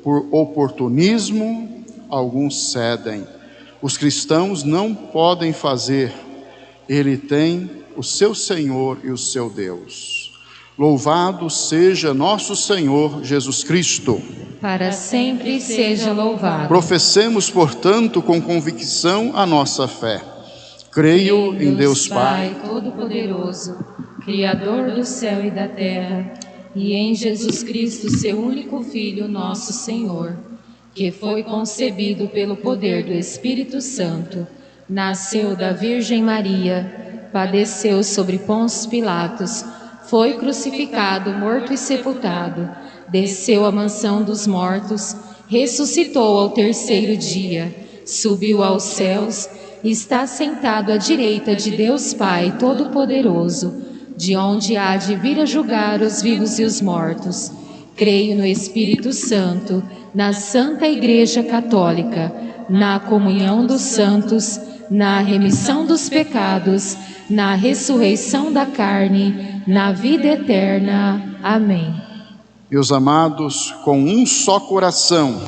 por oportunismo, alguns cedem. Os cristãos não podem fazer. Ele tem o seu Senhor e o seu Deus. Louvado seja nosso Senhor Jesus Cristo. Para sempre seja louvado. Professemos, portanto, com convicção a nossa fé. Creio em Deus Pai Todo-Poderoso, Criador do céu e da terra, e em Jesus Cristo, seu único Filho, nosso Senhor, que foi concebido pelo poder do Espírito Santo, nasceu da Virgem Maria, padeceu sobre Pôncio Pilatos, foi crucificado, morto e sepultado, desceu à mansão dos mortos, ressuscitou ao terceiro dia, subiu aos céus, está sentado à direita de Deus Pai Todo-Poderoso, de onde há de vir a julgar os vivos e os mortos. Creio no Espírito Santo, na Santa Igreja Católica, na comunhão dos santos, na remissão dos pecados, na ressurreição da carne, na vida eterna. Amém. Meus amados, com um só coração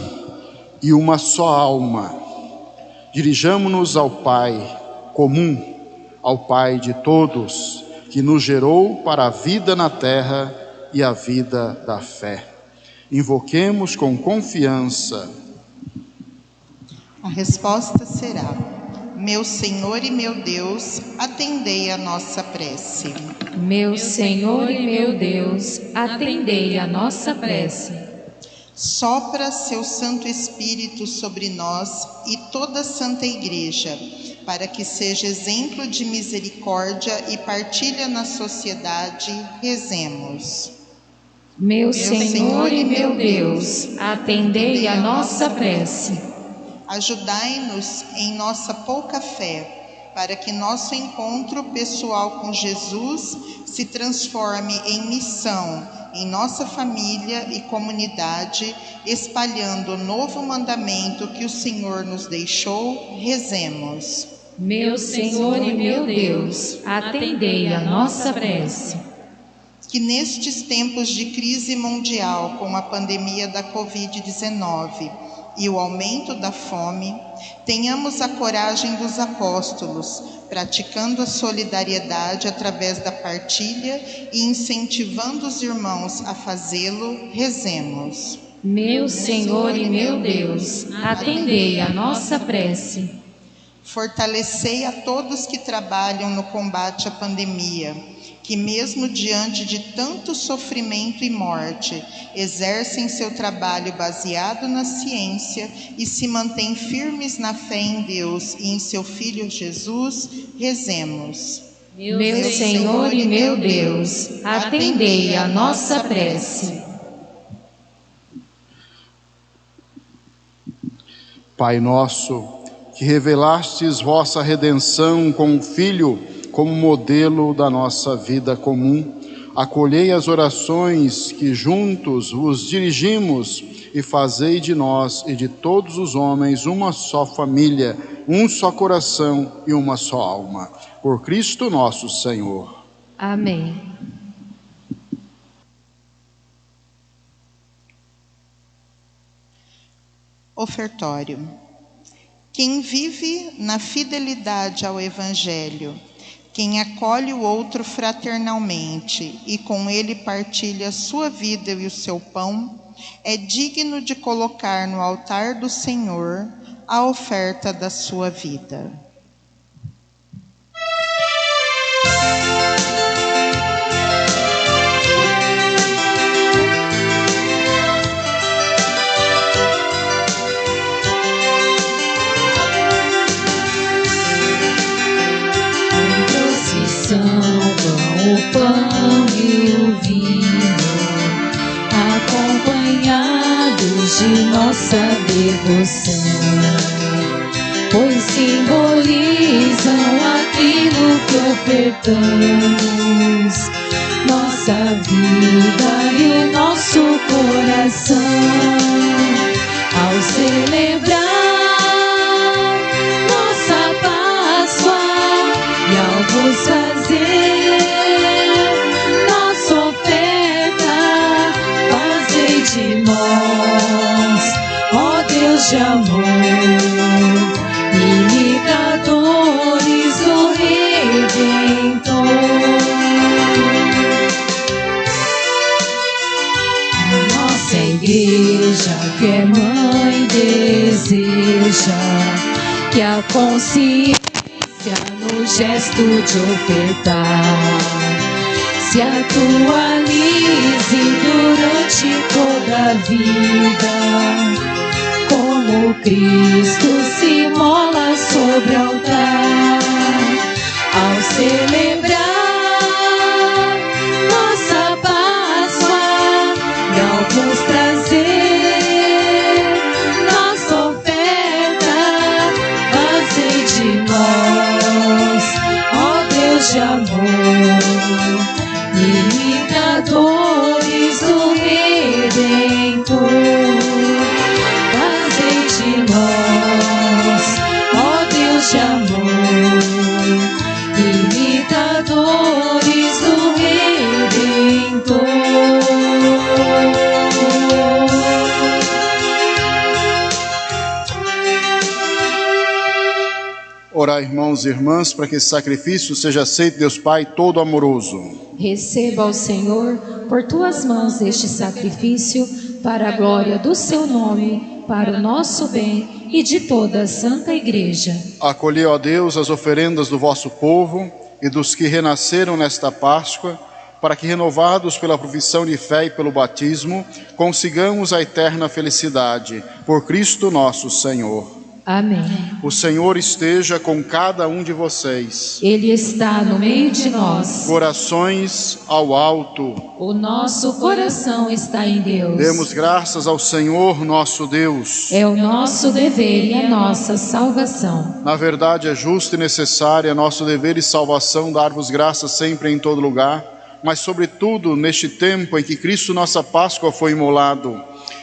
e uma só alma, dirijamo-nos ao Pai comum, ao Pai de todos, que nos gerou para a vida na terra e a vida da fé. Invoquemos com confiança. A resposta será: meu Senhor e meu Deus, atendei a nossa prece. Meu Senhor e meu Deus, atendei a nossa prece. Sopra seu Santo Espírito sobre nós e toda a Santa Igreja, para que seja exemplo de misericórdia e partilha na sociedade. Rezemos. Meu Senhor e meu Deus, atendei a nossa prece. Ajudai-nos em nossa pouca fé, para que nosso encontro pessoal com Jesus se transforme em missão em nossa família e comunidade, espalhando o novo mandamento que o Senhor nos deixou. Rezemos. Meu Senhor e meu Deus, atendei a nossa prece. Que nestes tempos de crise mundial, com a pandemia da Covid-19 e o aumento da fome, tenhamos a coragem dos apóstolos, praticando a solidariedade através da partilha e incentivando os irmãos a fazê-lo. Rezemos. Meu Senhor e meu Deus, atendei a nossa prece. Fortalecei a todos que trabalham no combate à pandemia, que mesmo diante de tanto sofrimento e morte, exercem seu trabalho baseado na ciência e se mantêm firmes na fé em Deus e em seu Filho Jesus. Rezemos. Meu Senhor e meu Deus, atendei a nossa prece. Pai nosso, que revelastes vossa redenção com o Filho como modelo da nossa vida comum, acolhei as orações que juntos vos dirigimos e fazei de nós e de todos os homens uma só família, um só coração e uma só alma. Por Cristo nosso Senhor. Amém. Ofertório. Quem vive na fidelidade ao Evangelho, quem acolhe o outro fraternalmente e com ele partilha a sua vida e o seu pão, é digno de colocar no altar do Senhor a oferta da sua vida. o pão e o vinho, acompanhados de nossa devoção, pois simbolizam aquilo que ofertamos, nossa vida e o nosso coração, ao celebrar nossa Páscoa e ao vos fazer nossa oferta, fazei de nós, ó Deus de amor, imitadores do Redentor. A nossa igreja, que é mãe, deseja que a consciência no gesto de ofertar se atualize durante toda a vida, como Cristo se mola sobre o altar, ao celebrar nossa Páscoa e ao vos trazer nossa oferta, fazei de nós, ó Deus de amor, imitadores do Redentor. Fazei de nós, ó Deus de amor, imitadores do Redentor. Orai, irmãos e irmãs, para que esse sacrifício seja aceito, Deus Pai todo amoroso. Receba, ó Senhor, por tuas mãos este sacrifício, para a glória do seu nome, para o nosso bem e de toda a Santa Igreja. Acolhei, ó Deus, as oferendas do vosso povo e dos que renasceram nesta Páscoa, para que, renovados pela profissão de fé e pelo batismo, consigamos a eterna felicidade. Por Cristo nosso Senhor. Amém. O Senhor esteja com cada um de vocês. Ele está no meio de nós. Corações ao alto. O nosso coração está em Deus. Demos graças ao Senhor nosso Deus. É o nosso dever e a nossa salvação. Na verdade, é justo e necessário, é nosso dever e salvação dar-vos graças sempre em todo lugar, mas sobretudo neste tempo em que Cristo, nossa Páscoa, foi imolado.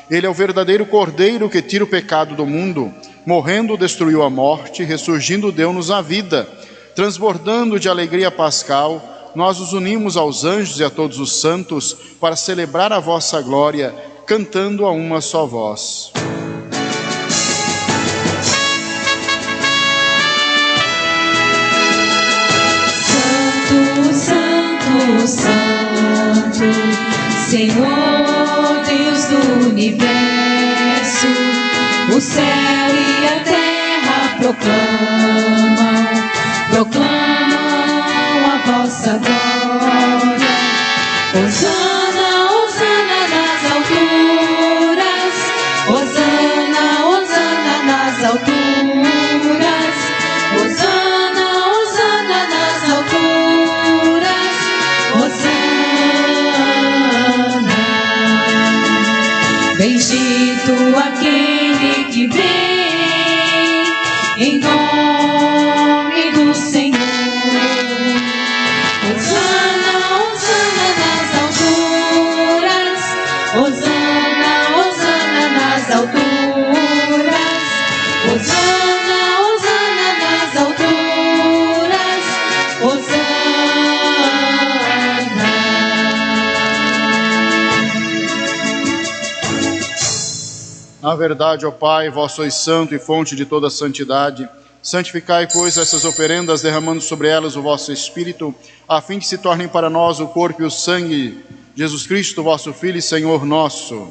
Ele é o verdadeiro Cordeiro que tira o pecado do mundo. Morrendo, destruiu a morte, ressurgindo, deu-nos a vida. Transbordando de alegria pascal, nós nos unimos aos anjos e a todos os santos para celebrar a vossa glória, cantando a uma só voz. Santo, Santo, Santo, Senhor Deus do universo, o céu e a terra proclamam a vossa glória. Hosana, Hosana nas alturas, Hosana, Hosana nas alturas, Hosana, Hosana nas alturas, Hosana. Bendito aquele que vem em nome do Senhor. Hosana, Hosana nas alturas, Hosana, Hosana nas alturas, Hosana, Hosana nas alturas, Hosana. Na verdade, ó Pai, vós sois santo e fonte de toda santidade. Santificai, pois, essas oferendas, derramando sobre elas o vosso Espírito, a fim que se tornem para nós o corpo e o sangue de Jesus Cristo, vosso Filho e Senhor nosso.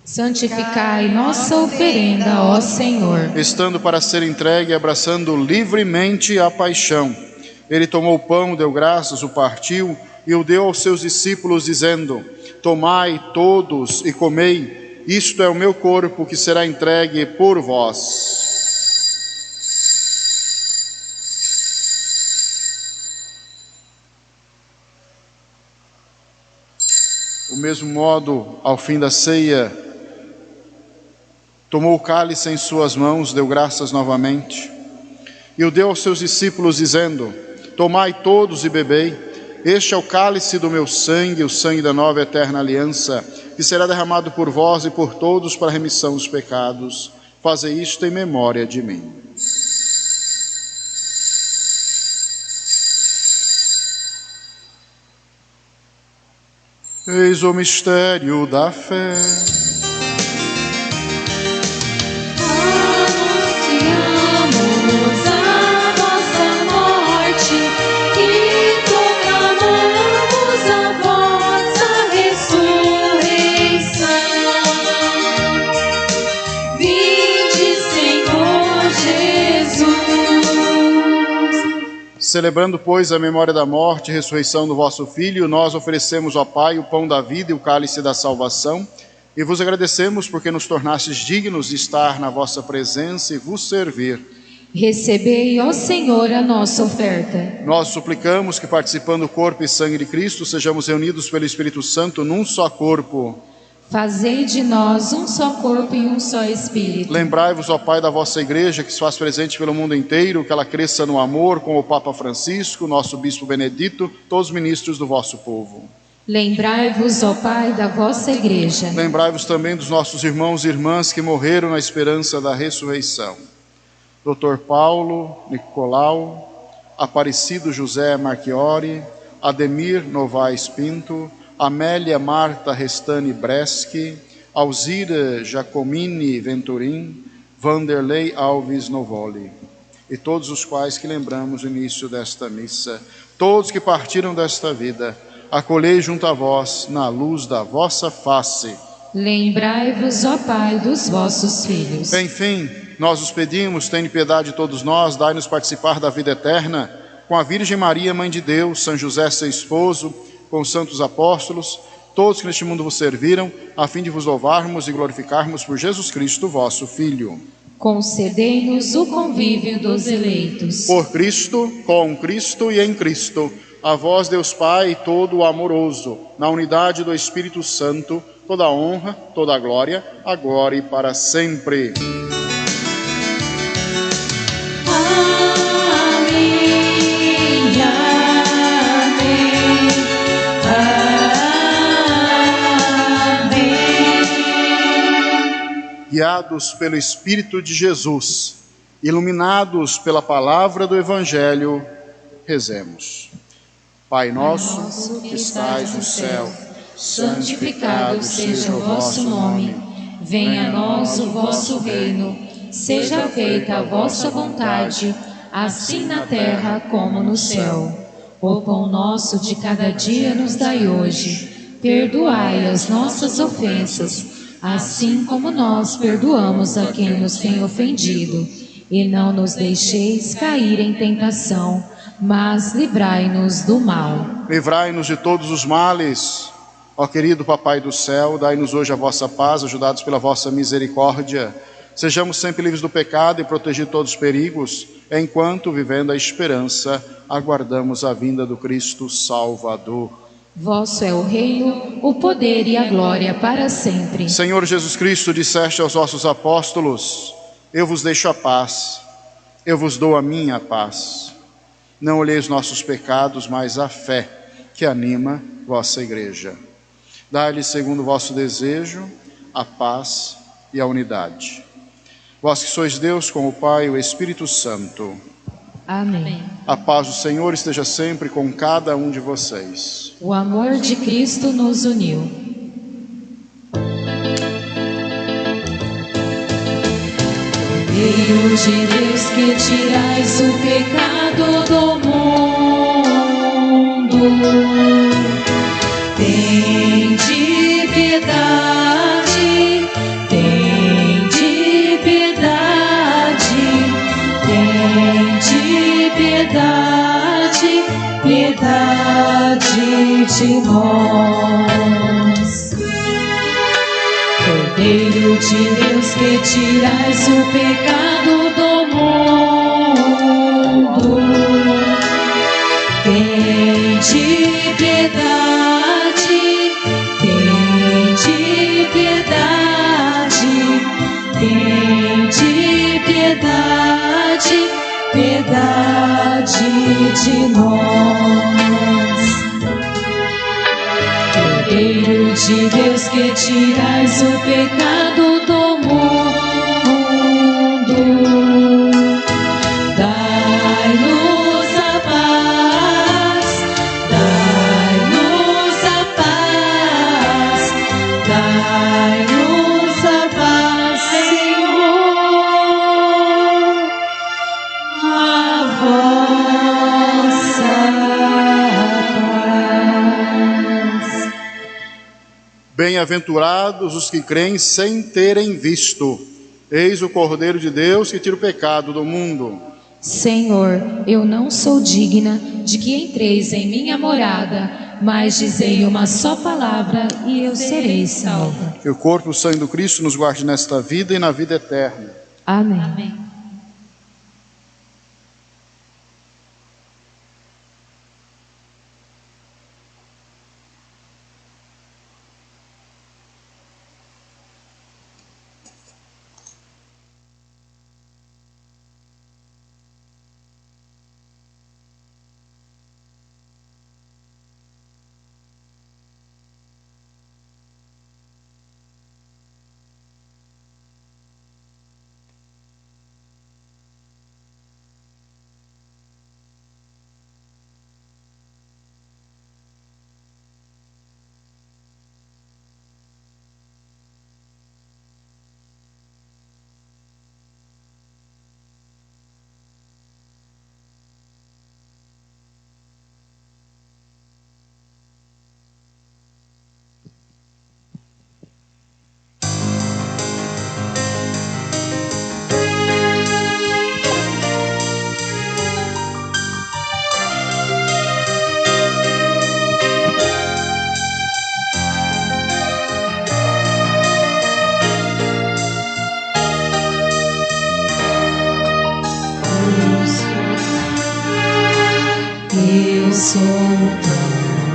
Santificai nossa oferenda, ó Senhor. Estando para ser entregue, abraçando livremente a paixão, ele tomou o pão, deu graças, o partiu e o deu aos seus discípulos, dizendo: tomai todos e comei, isto é o meu corpo que será entregue por vós. mesmo modo, ao fim da ceia, tomou o cálice em suas mãos, deu graças novamente e o deu aos seus discípulos, dizendo: tomai todos e bebei, este é o cálice do meu sangue, o sangue da nova e eterna aliança, que será derramado por vós e por todos para a remissão dos pecados. Fazei isto em memória de mim. Eis o mistério da fé. Anunciamos a vossa morte e proclamamos a vossa ressurreição. Vinde, Senhor Jesus. Celebrando, pois, a memória da morte e ressurreição do vosso Filho, nós oferecemos ao Pai o pão da vida e o cálice da salvação, e vos agradecemos porque nos tornastes dignos de estar na vossa presença e vos servir. Recebei, ó Senhor, a nossa oferta. Nós suplicamos que, participando do corpo e sangue de Cristo, sejamos reunidos pelo Espírito Santo num só corpo. Fazei de nós um só corpo e um só Espírito. Lembrai-vos, ó Pai, da vossa Igreja, que se faz presente pelo mundo inteiro, que ela cresça no amor com o Papa Francisco, nosso Bispo Benedito, todos os ministros do vosso povo. Lembrai-vos, ó Pai, da vossa Igreja. Lembrai-vos também dos nossos irmãos e irmãs que morreram na esperança da ressurreição. Dr. Paulo Nicolau, Aparecido José Marchiori, Ademir Novaes Pinto, Amélia Marta Restani Breschi, Alzira Giacomini Venturim, Vanderlei Alves Novoli, e todos os quais que lembramos no início desta missa, todos que partiram desta vida, acolhei junto a vós, na luz da vossa face. Lembrai-vos, ó Pai, dos vossos filhos. Enfim, nós os pedimos, tende piedade de todos nós, dai-nos participar da vida eterna, com a Virgem Maria, Mãe de Deus, São José, seu esposo, com os santos apóstolos, todos que neste mundo vos serviram, a fim de vos louvarmos e glorificarmos por Jesus Cristo, vosso Filho. Concedei-nos o convívio dos eleitos. Por Cristo, com Cristo e em Cristo, a vós, Deus Pai todo amoroso, na unidade do Espírito Santo, toda a honra, toda a glória, agora e para sempre. Guiados pelo Espírito de Jesus, iluminados pela palavra do Evangelho, rezemos. Pai nosso, que estais no céu, santificado seja o vosso nome. Venha a nós o vosso reino. Seja feita a vossa vontade, assim na terra como no céu. O pão nosso de cada dia nos dai hoje. Perdoai as nossas ofensas, assim como nós perdoamos a quem nos tem ofendido. E não nos deixeis cair em tentação, mas livrai-nos do mal. Livrai-nos de todos os males. Ó querido Papai do céu, dai-nos hoje a vossa paz, ajudados pela vossa misericórdia. Sejamos sempre livres do pecado e protegidos de todos os perigos, enquanto, vivendo a esperança, aguardamos a vinda do Cristo Salvador. Vosso é o reino, o poder e a glória para sempre. Senhor Jesus Cristo, disseste aos vossos apóstolos: eu vos deixo a paz, eu vos dou a minha paz. Não olheis os nossos pecados, mas a fé que anima vossa Igreja. Dai-lhe, segundo o vosso desejo, a paz e a unidade. Vós que sois Deus com o Pai e o Espírito Santo. Amém. A paz do Senhor esteja sempre com cada um de vocês. O amor de Cristo nos uniu. Filho de Deus, que tirais o pecado do mundo, tende piedade, tende piedade, tende piedade, piedade de nós. Cordeiro de Deus, que tirais o pecado do mundo, tende piedade, tende piedade de nós. Cordeiro de Deus, que tirais o pecado do mundo, dai-nos a paz, dai-nos a paz, dai-nos a paz, Senhor, a vossa paz. Bem-aventurados os que creem sem terem visto. Eis o Cordeiro de Deus que tira o pecado do mundo. Senhor, eu não sou digna de que entreis em minha morada, mas dizei uma só palavra e eu serei salva. Que o corpo e o sangue do Cristo nos guarde nesta vida e na vida eterna. Amém. Eu sou o pão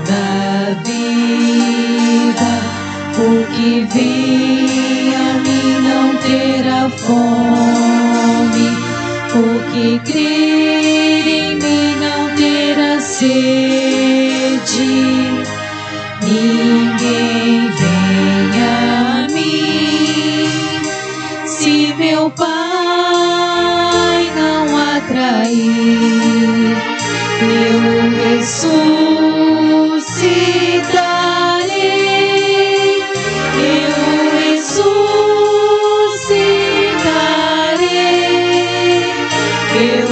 da vida, o que vem a mim não terá fome, o que crer em mim não terá sede. Ninguém vem a mim se meu Pai não atrair. Eu ressuscitarei, eu ressuscitarei, eu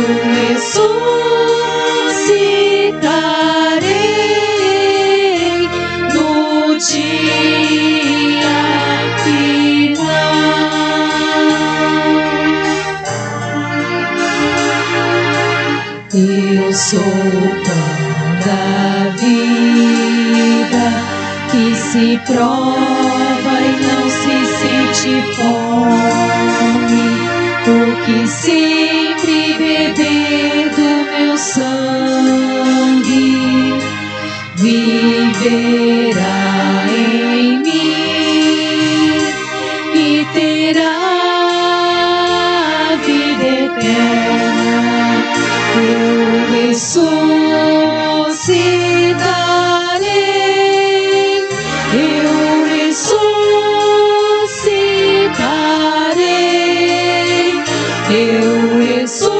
ressuscitarei no dia final. Eu sou o pão da vida, que se prova e não se sente fome, o que sempre beber do meu sangue viverá em mim e terá vida eterna. Eu ressuscitarei, eu ressuscitarei, eu ressuscitarei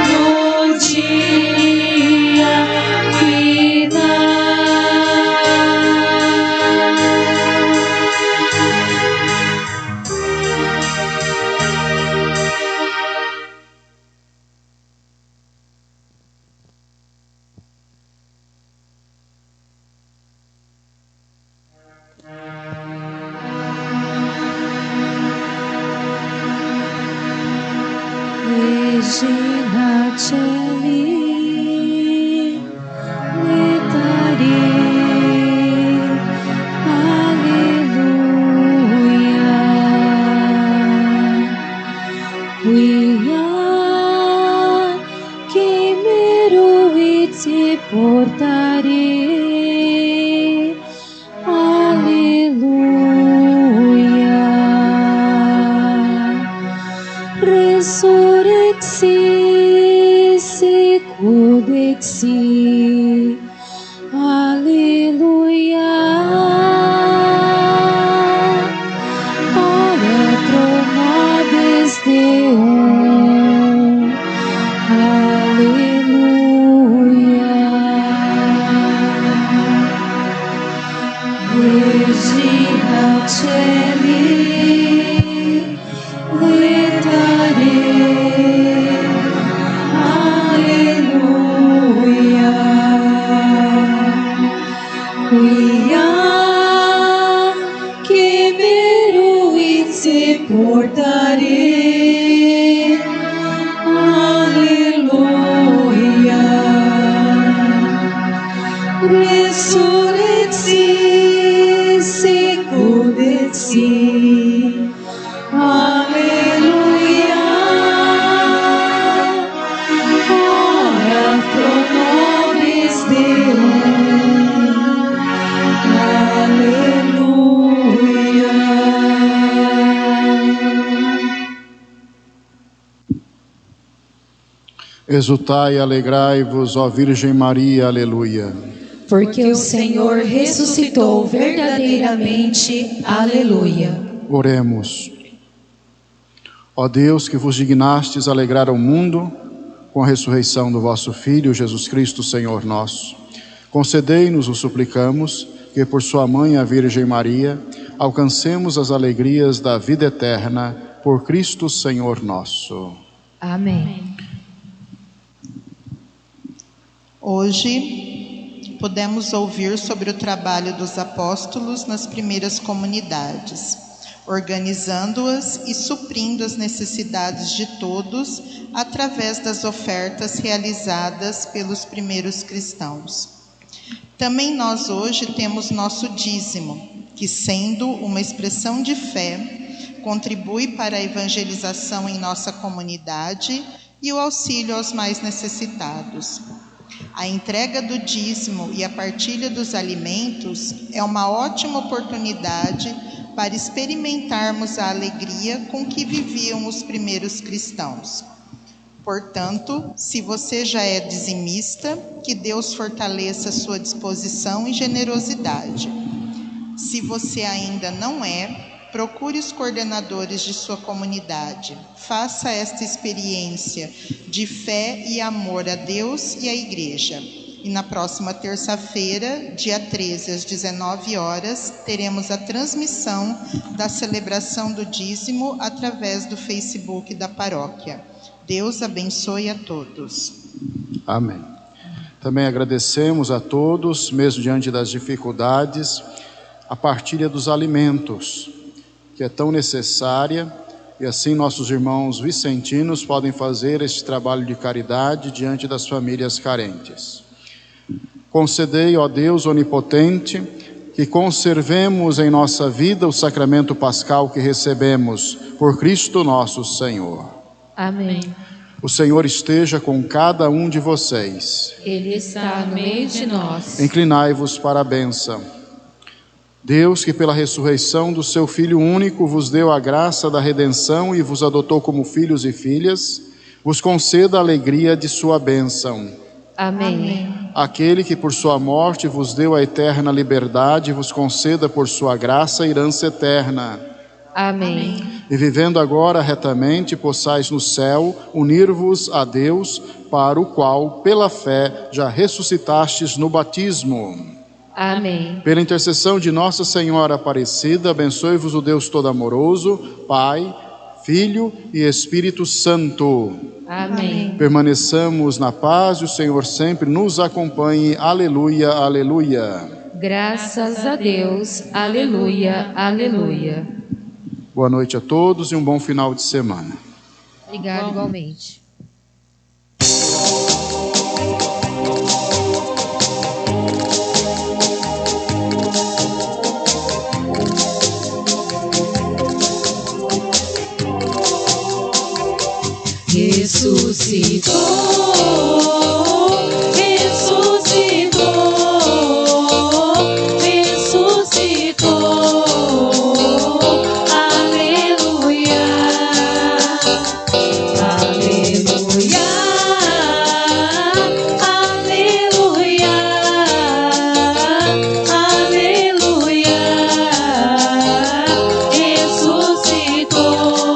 no dia final. Regina Celi, letare, alleluia. Quia che meruit se portare, alleluia. resurrexit sicut et si. Alleluia. Ora pro nobis Deum. Alleluia. Exultai e alegrai-vos, ó Virgem Maria, aleluia. Porque o Senhor ressuscitou verdadeiramente. Aleluia. Oremos. Ó Deus, que vos dignastes alegrar o mundo com a ressurreição do vosso Filho, Jesus Cristo, Senhor nosso, concedei-nos, o suplicamos, que por sua mãe, a Virgem Maria, alcancemos as alegrias da vida eterna, por Cristo, Senhor nosso. Amém. Hoje, podemos ouvir sobre o trabalho dos apóstolos nas primeiras comunidades, organizando-as e suprindo as necessidades de todos através das ofertas realizadas pelos primeiros cristãos. Também nós hoje temos nosso dízimo, que, sendo uma expressão de fé, contribui para a evangelização em nossa comunidade e o auxílio aos mais necessitados. A entrega do dízimo e a partilha dos alimentos é uma ótima oportunidade para experimentarmos a alegria com que viviam os primeiros cristãos. Portanto, se você já é dizimista, que Deus fortaleça sua disposição e generosidade. Se você ainda não é, procure os coordenadores de sua comunidade. Faça esta experiência de fé e amor a Deus e à Igreja. E na próxima terça-feira, dia 13, às 19 horas, teremos a transmissão da celebração do dízimo através do Facebook da paróquia. Deus abençoe a todos. Amém. Também agradecemos a todos, mesmo diante das dificuldades, a partilha dos alimentos, que é tão necessária, e assim nossos irmãos vicentinos podem fazer este trabalho de caridade diante das famílias carentes. Concedei, ó Deus onipotente, que conservemos em nossa vida o sacramento pascal que recebemos por Cristo nosso Senhor. Amém. O Senhor esteja com cada um de vocês. Ele está no meio de nós. Inclinai-vos para a bênção. Deus, que pela ressurreição do seu Filho único vos deu a graça da redenção e vos adotou como filhos e filhas, vos conceda a alegria de sua bênção. Amém. Aquele que por sua morte vos deu a eterna liberdade, vos conceda por sua graça a herança eterna. Amém. E vivendo agora retamente, possais no céu unir-vos a Deus, para o qual, pela fé, já ressuscitastes no batismo. Amém. Pela intercessão de Nossa Senhora Aparecida, abençoe-vos o Deus Todo-Amoroso, Pai, Filho e Espírito Santo. Amém. Permaneçamos na paz e o Senhor sempre nos acompanhe. Aleluia, aleluia. Graças a Deus. Aleluia, aleluia. Boa noite a todos e um bom final de semana. Obrigado, igualmente. Ressuscitou, ressuscitou, ressuscitou, aleluia, aleluia, aleluia, aleluia, ressuscitou.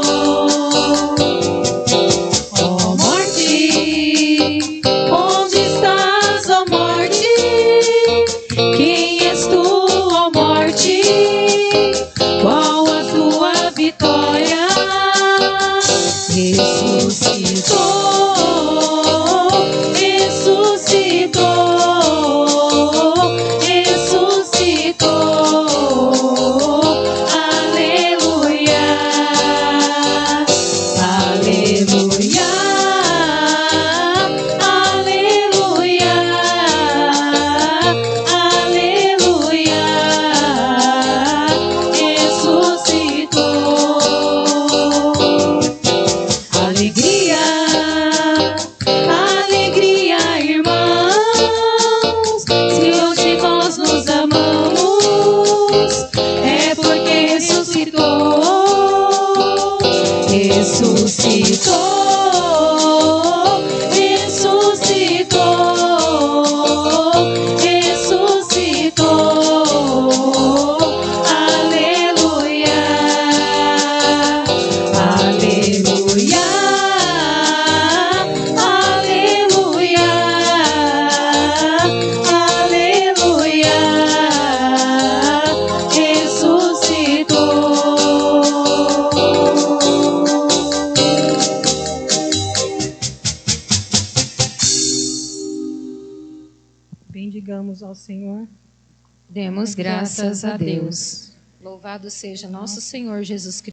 Oh Bendigamos ao Senhor. Demos graças a Deus. Louvado seja nosso Senhor Jesus Cristo.